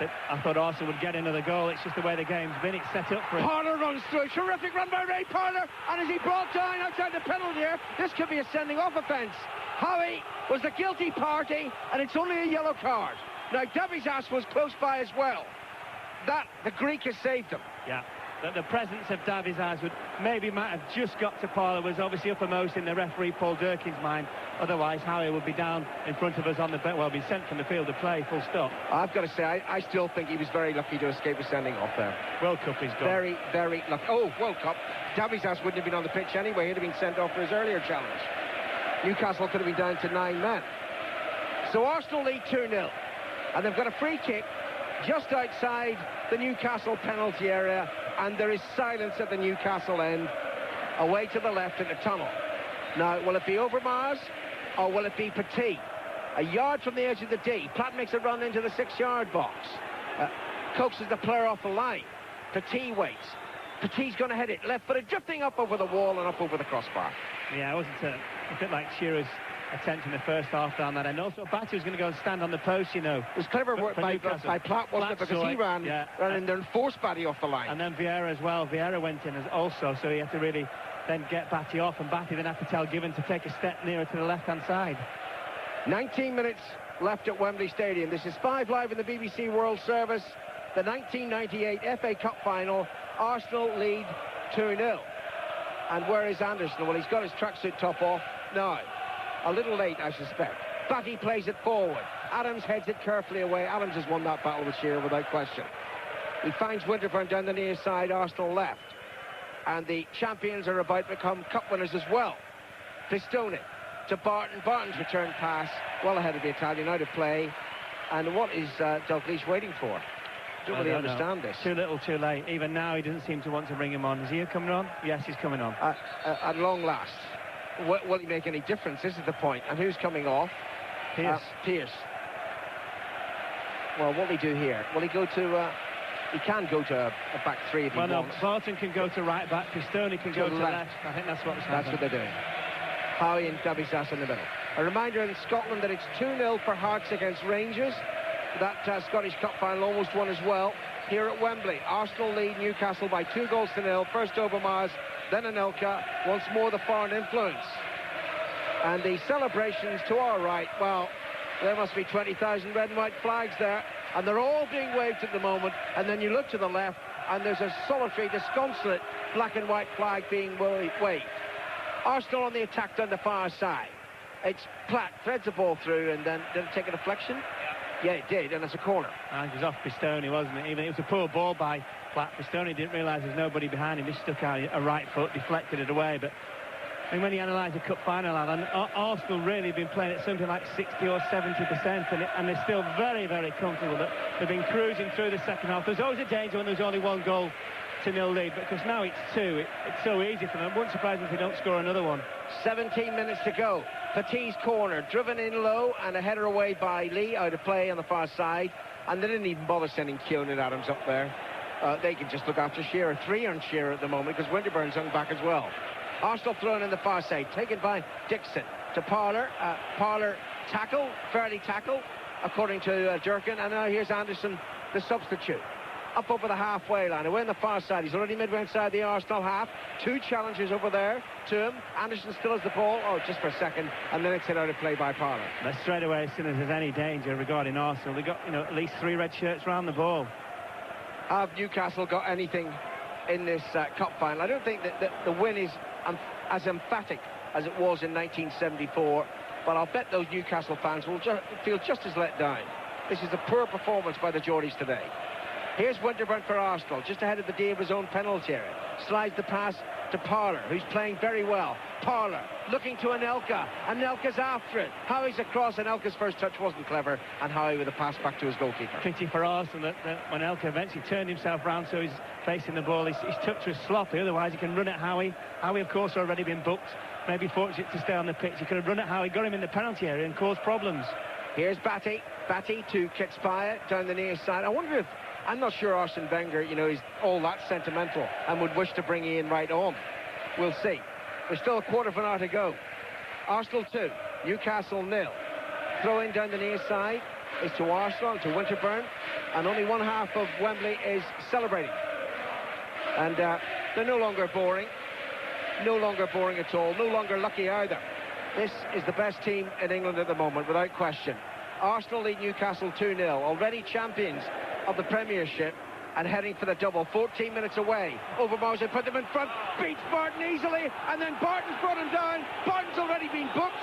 that I thought Arsenal would get another goal. It's just the way the game's been. It's set up for it. Parler runs through. Terrific run by Ray Parler. And as he brought down outside the penalty area, this could be a sending off offence. Howie was the guilty party, and it's only a yellow card. Now, Davizas was close by as well. The Greek has saved him. Yeah. The presence of Davizas might have just got to Parler, was obviously uppermost in the referee Paul Durkin's mind. Otherwise, Howie would be down in front of us on the bench. Well, be sent from the field of play, full stop. I've got to say, I still think he was very lucky to escape a sending off there. World Cup is gone. Very, very lucky. Oh, World Cup. Davizas wouldn't have been on the pitch anyway. He'd have been sent off for his earlier challenge. Newcastle could have been down to 9 men. So Arsenal lead 2-0. And they've got a free kick just outside the Newcastle penalty area, and there is silence at the Newcastle end, away to the left in the tunnel. Now, will it be Overmars or will it be Petit? A yard from the edge of the D. Platt makes a run into the 6-yard box. Coaxes the player off the line. Petit waits. Petit's going to head it left-footed, drifting up over the wall and up over the crossbar. Yeah, it wasn't a bit like Shearer's attempt in the first half down that end. Also, Batty was going to go and stand on the post, you know. It was clever work by Platt, wasn't it? Because he ran in there and forced Batty off the line. And then Vieira as well. Vieira went in also, so he had to really then get Batty off, and Batty then had to tell Given to take a step nearer to the left-hand side. 19 minutes left at Wembley Stadium. This is 5 Live in the BBC World Service. The 1998 FA Cup final. Arsenal lead 2-0. And where is Anderson? Well, he's got his tracksuit top off now. A little late, I suspect. Batty plays it forward. Adams heads it carefully away. Adams has won that battle with Shearer without question. He finds Winterburn down the near side, Arsenal left. And the champions are about to become cup winners as well. Pistone to Barton. Barton's return pass well ahead of the Italian, out of play. And what is Dalglish waiting for? Don't really understand this. Too little, too late. Even now, he doesn't seem to want to bring him on. Is he coming on? Yes, he's coming on. At long last. Will he make any difference? This is the point. And who's coming off? Pearce. Pearce. Well, what will he do here? Will he go to... he can go to a back three if he wants. No, Barton can go to right back. Pistone can go to left. I think that's what's happening. That's what they're doing. Howie and Davizas in the middle. A reminder in Scotland that it's 2-0 for Hearts against Rangers. That Scottish Cup final almost won as well. Here at Wembley, Arsenal lead Newcastle by 2-0. First Overmars, then Anelka. Once more the foreign influence. And the celebrations to our right, well, there must be 20,000 red and white flags there. And they're all being waved at the moment. And then you look to the left, and there's a solitary, disconsolate black and white flag being waved. Arsenal on the attack down the far side. It's Platt, threads the ball through, and then did it take a deflection? Yeah, it did, and it's a corner. And it was off Pistone, wasn't it? Even it was a poor ball by Platt. Pistone didn't realise there's nobody behind him. He stuck out a right foot, deflected it away. But and when you analyse the cup final, Alan, Arsenal really have been playing at something like 60 or 70%, and they're still very, very comfortable. They've been cruising through the second half. There's always a danger when there's only 1 goal to nil lead, but because now it's 2, it's so easy for them. It wouldn't surprise me if they don't score another one. 17 minutes to go. Petit's corner, driven in low, and a header away by Lee, out of play on the far side, and they didn't even bother sending Kieran Adams up there. They can just look after Shearer. 3 on Shearer at the moment, because Winterburn's hung back as well. Arsenal thrown in the far side, taken by Dixon to Parlour. Parlour tackle, fairly tackle, according to Durkin, and now here's Anderson, the substitute. Up over the halfway line, away on the far side. He's already midway inside the Arsenal half. 2 challenges over there to him. Anderson still has the ball, just for a second, and then it's hit out of play by Parlour. But straight away, as soon as there's any danger regarding Arsenal, they've got, at least 3 red shirts round the ball. Have Newcastle got anything in this cup final? I don't think that the win is as emphatic as it was in 1974, but I'll bet those Newcastle fans will feel just as let down. This is a poor performance by the Geordies today. Here's Winterburn for Arsenal, just ahead of the D of his own penalty area. Slides the pass to Parlour, who's playing very well. Parlour looking to Anelka. Anelka's after it. Howie's across. Anelka's first touch wasn't clever, and Howie with a pass back to his goalkeeper. Pity for Arsenal that when Anelka eventually turned himself round so he's facing the ball, his touch was sloppy. Otherwise he can run at Howie. Howie, of course, already been booked. Maybe fortunate to stay on the pitch. He could have run at Howie, got him in the penalty area and caused problems. Here's Batty. Batty to Kitspire down the near side. I wonder if... I'm not sure Arsene Wenger, is all that sentimental and would wish to bring Ian Wright on. We'll see. There's still a quarter of an hour to go. Arsenal 2, Newcastle 0. Throw in down the near side is to Arsenal, to Winterburn, and only one half of Wembley is celebrating. And they're no longer boring. No longer boring at all. No longer lucky either. This is the best team in England at the moment, without question. Arsenal lead Newcastle 2-0. Already champions of the Premiership and heading for the double. 14 minutes away. Overmars put them in front, beats Barton easily, and then Barton's brought him down. Barton's already been booked.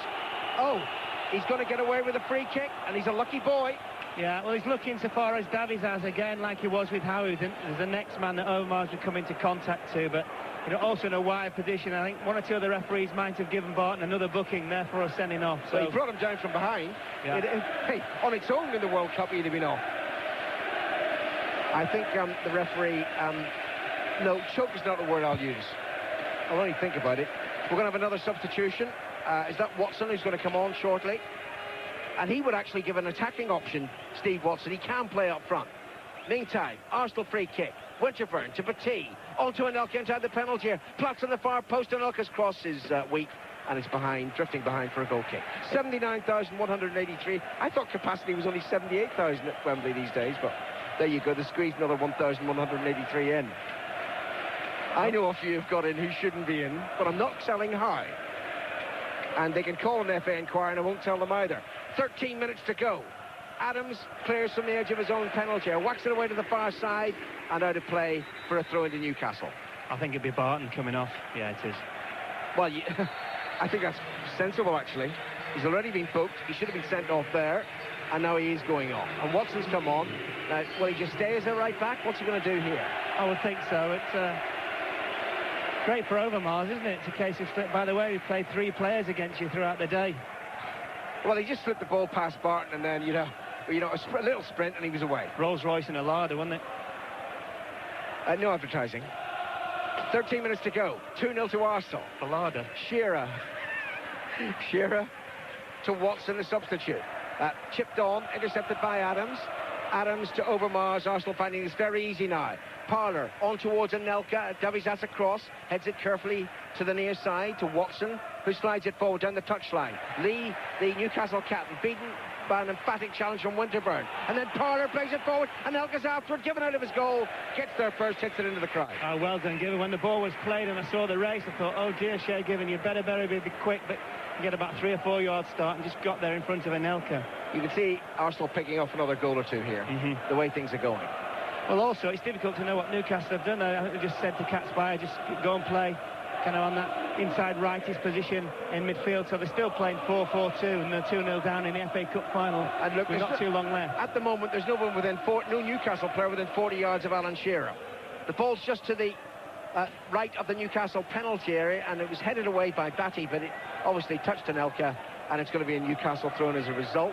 Oh, he's going to get away with a free kick, and he's a lucky boy. Yeah, well, he's looking so far as Davies has, again, like he was with Howie. There's the next man that Overmars would come into contact to, but also in a wide position. I think 1 or 2 of the referees might have given Barton another booking, therefore a sending off. So he brought him down from behind. Yeah. Hey, on its own in the World Cup, he'd have been off. I think the referee, no, choke is not the word I'll use. I'll only think about it. We're going to have another substitution. Is that Watson who's going to come on shortly? And he would actually give an attacking option, Steve Watson. He can play up front. Meantime, Arsenal free kick. Winterburn to Petit. On to Anelka inside the penalty here. Platts on the far post. Anelka's cross is weak. And it's behind, drifting behind for a goal kick. 79,183. I thought capacity was only 78,000 at Wembley these days, but there you go. They squeezed another 1,183 in. I know a few have got in who shouldn't be in, but I'm not telling how. And they can call an FA inquiry, and I won't tell them either. 13 minutes to go. Adams clears from the edge of his own penalty area, whacks it away to the far side, and out of play for a throw into Newcastle. I think it'd be Barton coming off. Yeah, it is. Well, I think that's sensible, actually. He's already been booked. He should have been sent off there, and now he is going off. And Watson's come on. Now, will he just stay as a right back? What's he going to do here? I would think so. It's great for Overmars, isn't it? It's a case of... By the way, we played 3 players against you throughout the day. Well, he just slipped the ball past Barton, and then, a little sprint, and he was away. Rolls-Royce and a larder, wasn't it? No advertising. 13 minutes to go. 2-0 to Arsenal. A larder. Shearer to Watson, the substitute. Chipped on, intercepted by Adams. Adams to Overmars. Arsenal finding this very easy now. Parlour on towards Anelka. Davies has a cross, heads it carefully to the near side to Watson, who slides it forward down the touchline. Lee, the Newcastle captain, beaten by an emphatic challenge from Winterburn. And then Parlour plays it forward, Anelka's after it, given out of his goal, gets there first, hits it into the crowd. Oh, well done, Given. When the ball was played and I saw the race, I thought, oh dear, Shea Given, you better be quick, but you get about 3 or 4 yards start and just got there in front of Anelka. You can see Arsenal picking off another goal or 2 here, the way things are going. Well, also, it's difficult to know what Newcastle have done. I think they just said to Catspire, just go and play kind of on that inside rightist position in midfield, so they're still playing 4-4-2, and they're 2-0 down in the FA Cup final. And look, we've not too long left. At the moment, there's no one within no Newcastle player within 40 yards of Alan Shearer. The ball's just to the right of the Newcastle penalty area, and it was headed away by Batty, but it obviously touched Anelka, and it's going to be a Newcastle throw-in as a result.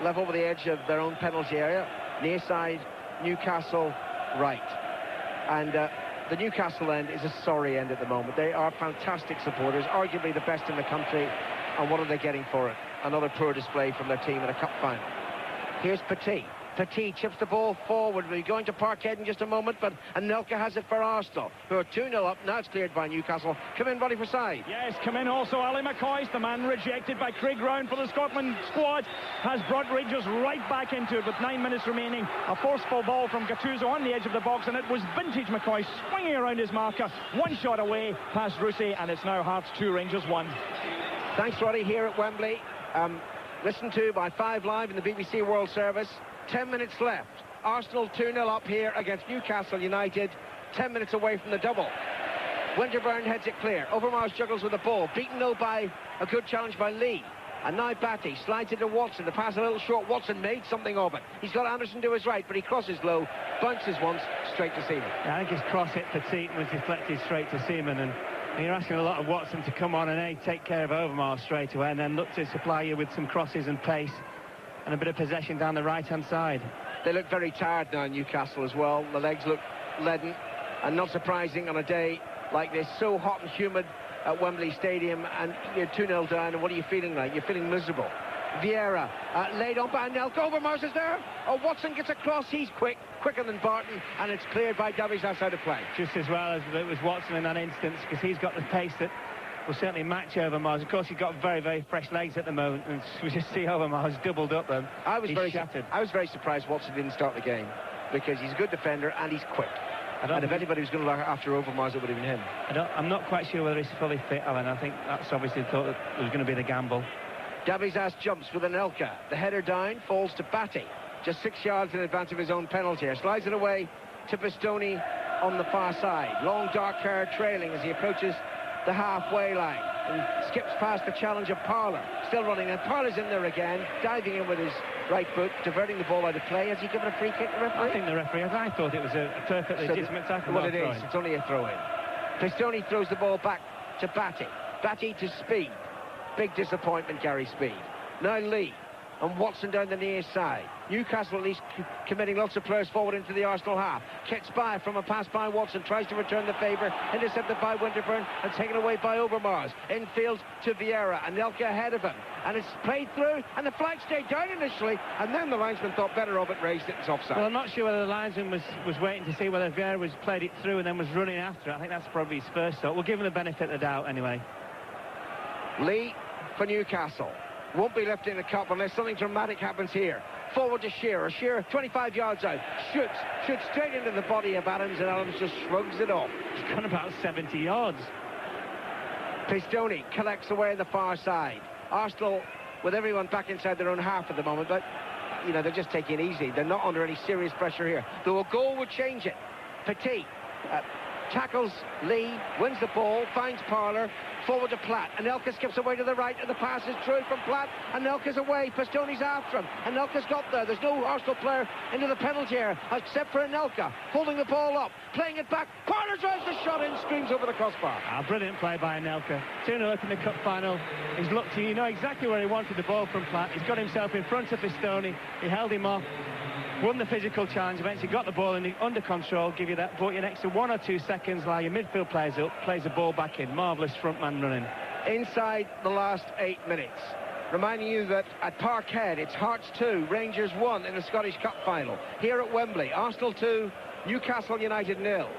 Level with the edge of their own penalty area, near side Newcastle right. And the Newcastle end is a sorry end at the moment. They are fantastic supporters, arguably the best in the country, and what are they getting for it? Another poor display from their team in a cup final. Here's Petit. Petit chips the ball forward. We're going to Parkhead in just a moment, but Anelka has it for Arsenal, who are 2-0 up. Now it's cleared by Newcastle. Come in, body for side. Yes, come in also Ali McCoist, the man rejected by Craig Round for the Scotland squad, has brought Rangers right back into it with 9 minutes remaining. A forceful ball from Gattuso on the edge of the box, and it was vintage McCoist swinging around his marker. One shot away past Rusey, and it's now Hearts 2, Rangers 1. Thanks, Roddy, here at Wembley. Listened to by 5 Live in the BBC World Service. 10 minutes left. Arsenal 2-0 up here against Newcastle United. 10 minutes away from the double. Winterburn heads it clear. Overmars juggles with the ball. Beaten though by a good challenge by Lee. And now Batty slides into Watson. The pass a little short. Watson made something of it. He's got Anderson to his right, but he crosses low. Bounces once straight to Seaman. Yeah, I think his cross hit Petit was deflected straight to Seaman, and you're asking a lot of Watson to come on and take care of Overmars straight away, and then look to supply you with some crosses and pace and a bit of possession down the right-hand side. They look very tired now, Newcastle, as well. The legs look leaden, and not surprising on a day like this, so hot and humid at Wembley Stadium, and you're 2-0 down, and what are you feeling like? You're feeling miserable. Vieira laid on by Anelka. Overmars is there. Oh, Watson gets across. He's quicker than Barton, and it's cleared by Davies outside of play. Just as well as it was Watson in that instance, because he's got the pace that will certainly match Overmars. Of course, he's got very, very fresh legs at the moment, and we just see Overmars doubled up then. He's shattered. I was very surprised Watson didn't start the game, because he's a good defender and he's quick. And if anybody was going to look after Overmars, it would have been him. I'm not quite sure whether he's fully fit, Alan. I think that's obviously thought that it was going to be the gamble. Davies jumps with Anelka. The header down falls to Batty, just 6 yards in advance of his own penalty area. Slides it away to Bastoni on the far side. Long dark hair trailing as he approaches the halfway line and skips past the challenge of Parler. Still running, and Parler's in there again, diving in with his right foot, diverting the ball out of play. Has he given a free kick, the referee? I think the referee has. I thought it was a perfectly legitimate tackle. Well, it is. It's only a throw-in. Bastoni throws the ball back to Batty. Batty to Speed. Big disappointment, Gary Speed. Now Lee and Watson down the near side. Newcastle at least committing lots of players forward into the Arsenal half. Kicks by from a pass by Watson, tries to return the favour, intercepted by Winterburn and taken away by Overmars. Infield to Vieira, Anelka ahead of him, and it's played through, and the flag stayed down initially, and then the linesman thought better of it, raised it, it's offside. Well, I'm not sure whether the linesman was waiting to see whether Vieira was played it through and then was running after it. I think that's probably his first thought. We'll give him the benefit of the doubt anyway. Lee for Newcastle. Won't be left in the cup unless something dramatic happens here. Forward to Shearer. Shearer 25 yards out. Shoots straight into the body of Adams, and Adams just shrugs it off. He's gone about 70 yards. Pistoni collects away on the far side. Arsenal with everyone back inside their own half at the moment, but you know, they're just taking it easy. They're not under any serious pressure here. Though a goal would change it. Petit tackles Lee, wins the ball, finds Parler, forward to Platt. Anelka skips away to the right, and the pass is through from Platt. Anelka's away, Pistoni's after him. Anelka's got there. There's no Arsenal player into the penalty area, except for Anelka, holding the ball up, playing it back. Parler drives the shot in, screams over the crossbar. Brilliant play by Anelka. 2-0 up in the cup final. He's looked to, you know exactly where he wanted the ball from Platt. He's got himself in front of Pistoni. He held him off. Won the physical challenge, eventually got the ball under control, give you that, bought you an extra 1 or 2 seconds, allow your midfield players up, plays the ball back in. Marvellous front man running. Inside the last 8 minutes. Reminding you that at Parkhead, it's Hearts 2, Rangers 1 in the Scottish Cup final. Here at Wembley, Arsenal 2, Newcastle United 0.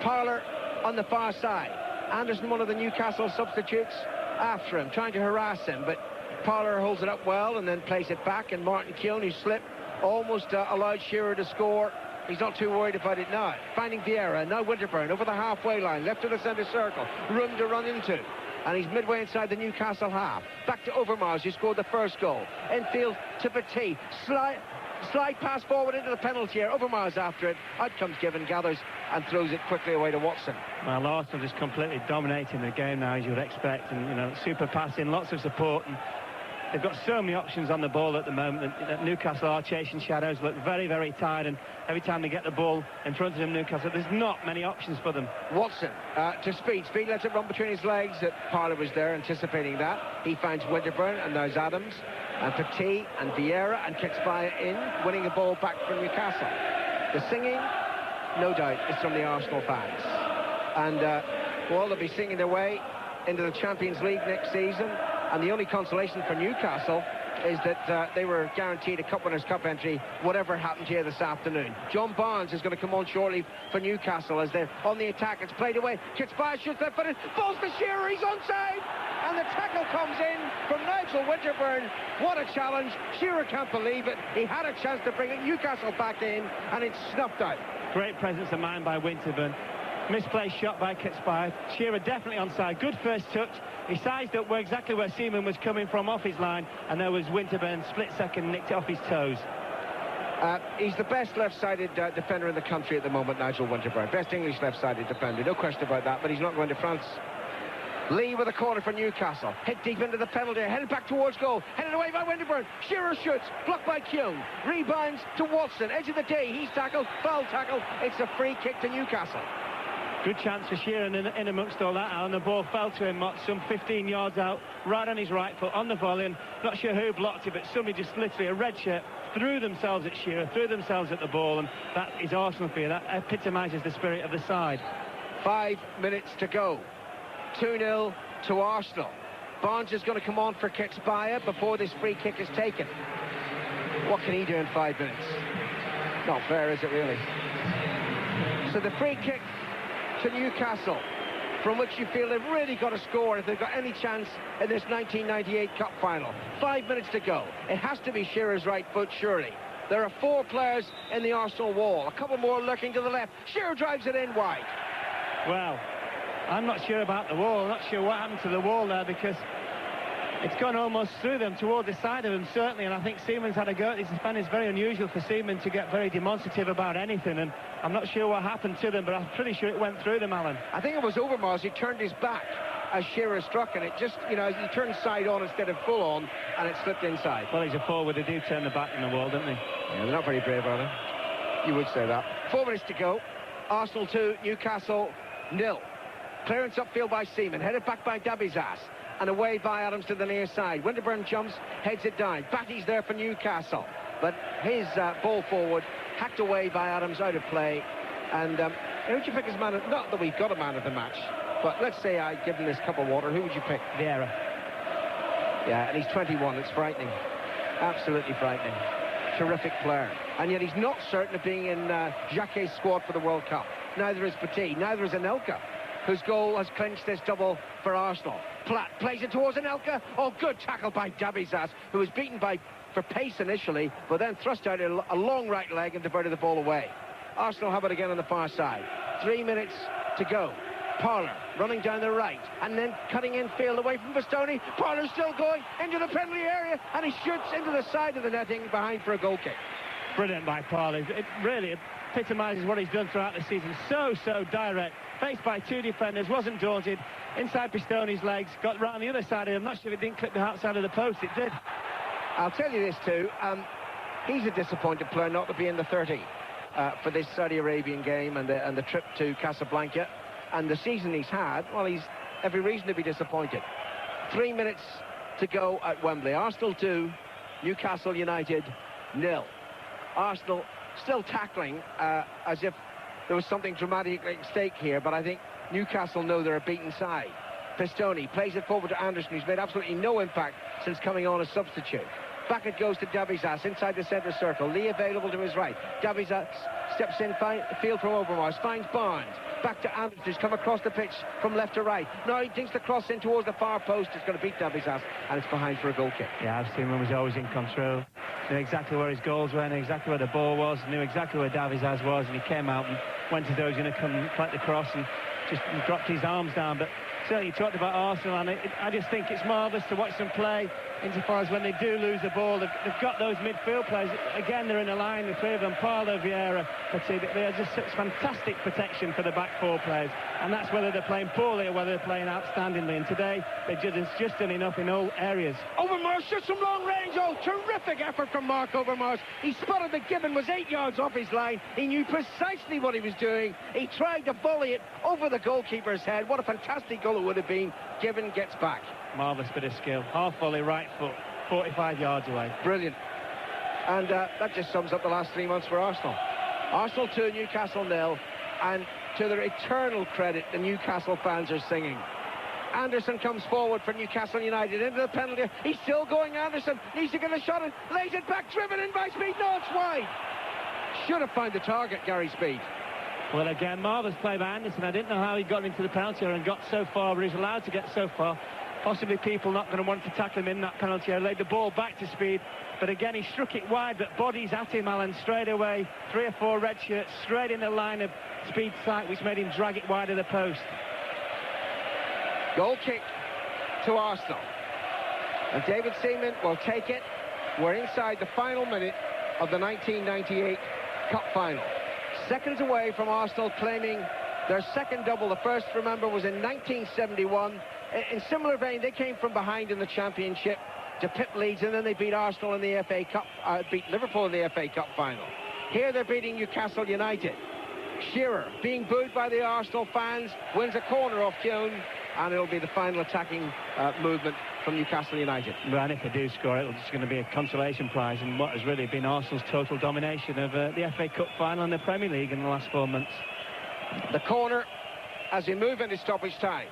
Parler on the far side. Anderson, one of the Newcastle substitutes, after him, trying to harass him, but Parler holds it up well and then plays it back, and Martin Keown, who slipped, almost allowed Shearer to score. He's not too worried about it now. Finding Vieira, now Winterburn over the halfway line, left of the centre circle, room to run into. And he's midway inside the Newcastle half. Back to Overmars, who scored the first goal. Infield to Petit. slide pass forward into the penalty area. Overmars after it. Out comes Given, gathers and throws it quickly away to Watson. Well, Arsenal just completely dominating the game now, as you would expect, and, you know, super passing, lots of support, and they've got so many options on the ball at the moment that Newcastle are chasing shadows, look very, very tired, and every time they get the ball in front of them, Newcastle, there's not many options for them. Watson to Speed. Speed lets it run between his legs. Parler was there anticipating that. He finds Winterburn, and there's Adams, and Petit, and Vieira, and kicks by in, winning the ball back for Newcastle. The singing, no doubt, is from the Arsenal fans. And well, they'll be singing their way into the Champions League next season. And the only consolation for Newcastle is that they were guaranteed a Cup Winners' Cup entry, whatever happened here this afternoon. John Barnes is going to come on shortly for Newcastle as they're on the attack. It's played away. Kitspire shoots left footed. Falls to Shearer. He's onside. And the tackle comes in from Nigel Winterburn. What a challenge. Shearer can't believe it. He had a chance to bring it. Newcastle back in, and it's snuffed out. Great presence of mind by Winterburn. Misplaced shot by Kitspire. Shearer definitely onside. Good first touch. He sized up exactly where Seaman was coming from off his line, and there was Winterburn, split second, nicked it off his toes. He's the best left-sided defender in the country at the moment, Nigel Winterburn. Best English left-sided defender, no question about that, but he's not going to France. Lee with a corner for Newcastle. Hit deep into the penalty, headed back towards goal. Headed away by Winterburn. Shearer shoots, blocked by Keown. Rebounds to Watson, edge of the day. He's tackled, foul tackle. It's a free kick to Newcastle. Good chance for Shearer in amongst all that, and the ball fell to him some 15 yards out, right on his right foot, on the volley, and not sure who blocked it, but somebody just literally, a red shirt, threw themselves at Shearer, threw themselves at the ball, and that is Arsenal for you. That epitomises the spirit of the side. 5 minutes to go. 2-0 to Arsenal. Barnes is going to come on for Kitspire before this free kick is taken. What can he do in 5 minutes? Not fair, is it really? So the free kick to Newcastle, from which you feel they've really got to score if they've got any chance in this 1998 Cup final. 5 minutes to go. It has to be Shearer's right foot, surely. There are 4 players in the Arsenal wall. A couple more lurking to the left. Shearer drives it in wide. Well, I'm not sure about the wall. I'm not sure what happened to the wall there, because it's gone almost through them, toward the side of them, certainly, and I think Seaman's had a go at this defender. It's very unusual for Seaman to get very demonstrative about anything, and I'm not sure what happened to them, but I'm pretty sure it went through them, Alan. I think it was Overmars. He turned his back as Shearer struck, and it just, you know, he turned side on instead of full on, and it slipped inside. Well, he's a forward. They do turn the back in the wall, don't they? Yeah, they're not very brave, are they? You would say that. 4 minutes to go. Arsenal 2, Newcastle 0. Clearance upfield by Seaman, headed back by Dabizas, and away by Adams to the near side. Winterburn jumps, heads it down. Batty's there for Newcastle, but his ball forward hacked away by Adams, out of play. And who would you pick as man of... Not that we've got a man of the match, but let's say I give him this cup of water. Who would you pick? Vieira. Yeah, and he's 21. It's frightening. Absolutely frightening. Terrific player. And yet he's not certain of being in Jacquet's squad for the World Cup. Neither is Petit, neither is Anelka, whose goal has clinched this double for Arsenal. Platt plays it towards Anelka. Oh, good tackle by Dabizas, who was beaten for pace initially, but then thrust out a long right leg and diverted the ball away. Arsenal have it again on the far side. 3 minutes to go. Parler running down the right, and then cutting in field away from Bastoni. Parler's still going into the penalty area, and he shoots into the side of the netting behind for a goal kick. Brilliant by Parler. It really epitomises what he's done throughout the season. So direct. Faced by 2 defenders, wasn't daunted. Inside Pistoni's legs, got right on the other side of him. I'm not sure if it didn't clip the outside of the post. It did. I'll tell you this too. He's a disappointed player not to be in the 30 for this Saudi Arabian game and the trip to Casablanca. And the season he's had, well, he's every reason to be disappointed. 3 minutes to go at Wembley. Arsenal 2, Newcastle United 0. Arsenal still tackling as if there was something dramatic at stake here, but I think Newcastle know they're a beaten side. Pistoni plays it forward to Anderson, who's made absolutely no impact since coming on as substitute. Back it goes to Dabizas inside the centre circle. Lee available to his right. Dabizas steps in, field from Overmars, finds Barnes. Back to Anderson, who's come across the pitch from left to right. Now he dinks the cross in towards the far post. It's going to beat Dabizas, and it's behind for a goal kick. Yeah, Seaman was always in control. Knew exactly where his goals were, knew exactly where the ball was, knew exactly where Dabizas was, and he came out and went as though he was going to come and collect the cross and just dropped his arms down. But certainly you talked about Arsenal, and I just think it's marvellous to watch them play. insofar as when they do lose the ball, they've got those midfield players. Again, they're in a line, the three of them, Parlo, Vieira, Petit. They are just such fantastic protection for the back four players, and that's whether they're playing poorly or whether they're playing outstandingly. And today, they've just done enough in all areas. Overmars shoots from long range. Oh, terrific effort from Mark Overmars. He spotted that Gibbon was 8 yards off his line. He knew precisely what he was doing. He tried to volley it over the goalkeeper's head. What a fantastic goal it would have been. Gibbon gets back. Marvellous bit of skill. Half volley, right foot, 45 yards away. Brilliant. And that just sums up the last 3 months for Arsenal. Arsenal 2, Newcastle 0. And to their eternal credit, the Newcastle fans are singing. Anderson comes forward for Newcastle United into the penalty. He's still going. Anderson needs to get a shot in. Lays it back, driven in by Speed. No, it's wide. Should have found the target, Gary Speed. Well, again, marvellous play by Anderson. I didn't know how he got into the penalty area and got so far, but he's allowed to get so far. Possibly people not going to want to tackle him in that penalty area. Laid the ball back to Speed, but again he struck it wide, but bodies at him, Alan, straight away. 3 or 4 red shirts straight in the line of Speed's sight, which made him drag it wide of the post. Goal kick to Arsenal, and David Seaman will take it. We're inside the final minute of the 1998 Cup Final. Seconds away from Arsenal claiming their second double. The first, remember, was in 1971. In similar vein, they came from behind in the Championship to pip Leeds, and then they beat Arsenal in the FA Cup, beat Liverpool in the FA Cup final. Here they're beating Newcastle United. Shearer, being booed by the Arsenal fans, wins a corner off Keown, and it'll be the final attacking movement from Newcastle United. Well, and if they do score, it's going to be a consolation prize in what has really been Arsenal's total domination of the FA Cup final and the Premier League in the last 4 months. The corner, as we move into stoppage time,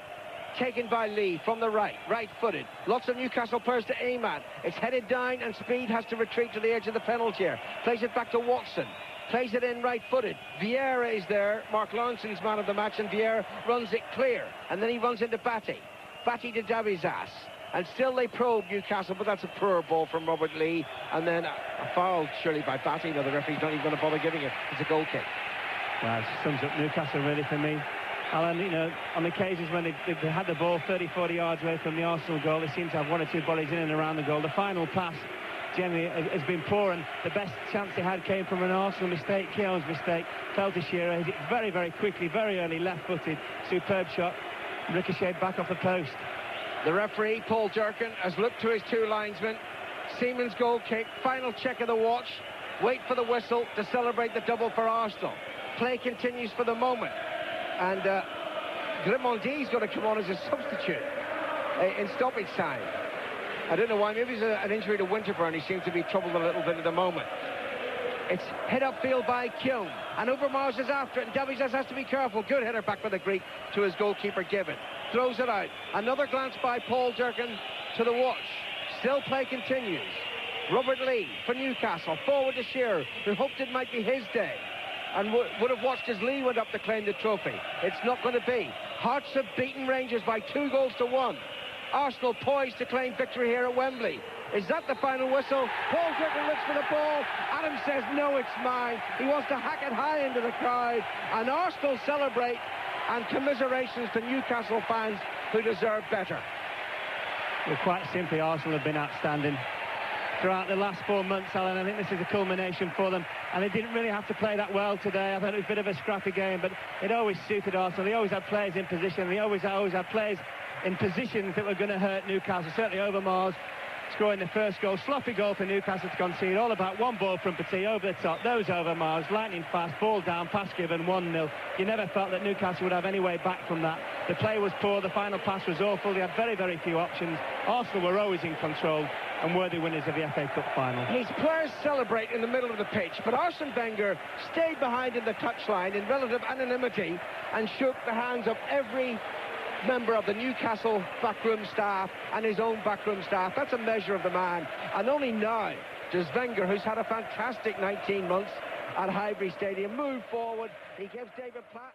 taken by Lee from the right-footed. Lots of Newcastle players to aim at. It's headed down, and Speed has to retreat to the edge of the penalty area. Plays it back to Watson. Plays it in right-footed. Vieira is there, Mark Lawrenson's man of the match, and Vieira runs it clear. And then he runs into Batty. Batty to Davizas. And still they probe Newcastle, but that's a poor ball from Robert Lee. And then a foul, surely, by Batty. No, the referee's not even going to bother giving it. It's a goal kick. Well, it sums up Newcastle really for me. Alan, you know, on occasions when they had the ball 30, 40 yards away from the Arsenal goal, they seem to have 1 or 2 bodies in and around the goal. The final pass generally has been poor, and the best chance they had came from an Arsenal mistake, Keown's mistake. Fell to Shearer, hit it very, very quickly, very early, left-footed, superb shot, ricocheted back off the post. The referee, Paul Durkin, has looked to his 2 linesmen. Seaman's goal kick, final check of the watch. Wait for the whistle to celebrate the double for Arsenal. Play continues for the moment. And Grimaldi's going to come on as a substitute in stoppage time. I don't know why. Maybe it's an injury to Winterburn. He seems to be troubled a little bit at the moment. It's hit upfield by Keown, and Overmars is after it, and Davizas has to be careful. Good header back by the Greek to his goalkeeper Gibbon. Throws it out. Another glance by Paul Durkin to the watch. Still play continues. Robert Lee for Newcastle, forward to Shearer, who hoped it might be his day, and would have watched as Lee went up to claim the trophy. It's not going to be. Hearts have beaten Rangers by 2-1. Arsenal poised to claim victory here at Wembley. Is that the final whistle? Paul Durkin looks for the ball. Adam says, no, it's mine. He wants to hack it high into the crowd. And Arsenal celebrate, and commiserations to Newcastle fans who deserve better. Well, quite simply, Arsenal have been outstanding throughout the last 4 months, Alan. I think this is a culmination for them, and they didn't really have to play that well today. I thought it was a bit of a scrappy game, but it always suited Arsenal. They always had players in position. They always had players in positions that were going to hurt Newcastle. Certainly Overmars scoring the first goal. Sloppy goal for Newcastle to concede. All about one ball from Petit over the top. Those Overmars, lightning fast, ball down, pass given, 1-0. You never felt that Newcastle would have any way back from that. The play was poor. The final pass was awful. They had very, very few options. Arsenal were always in control and worthy winners of the FA Cup final. His players celebrate in the middle of the pitch, but Arsene Wenger stayed behind in the touchline in relative anonymity and shook the hands of every member of the Newcastle backroom staff and his own backroom staff. That's a measure of the man. And only now does Wenger, who's had a fantastic 19 months at Highbury Stadium, move forward. He gives David Platt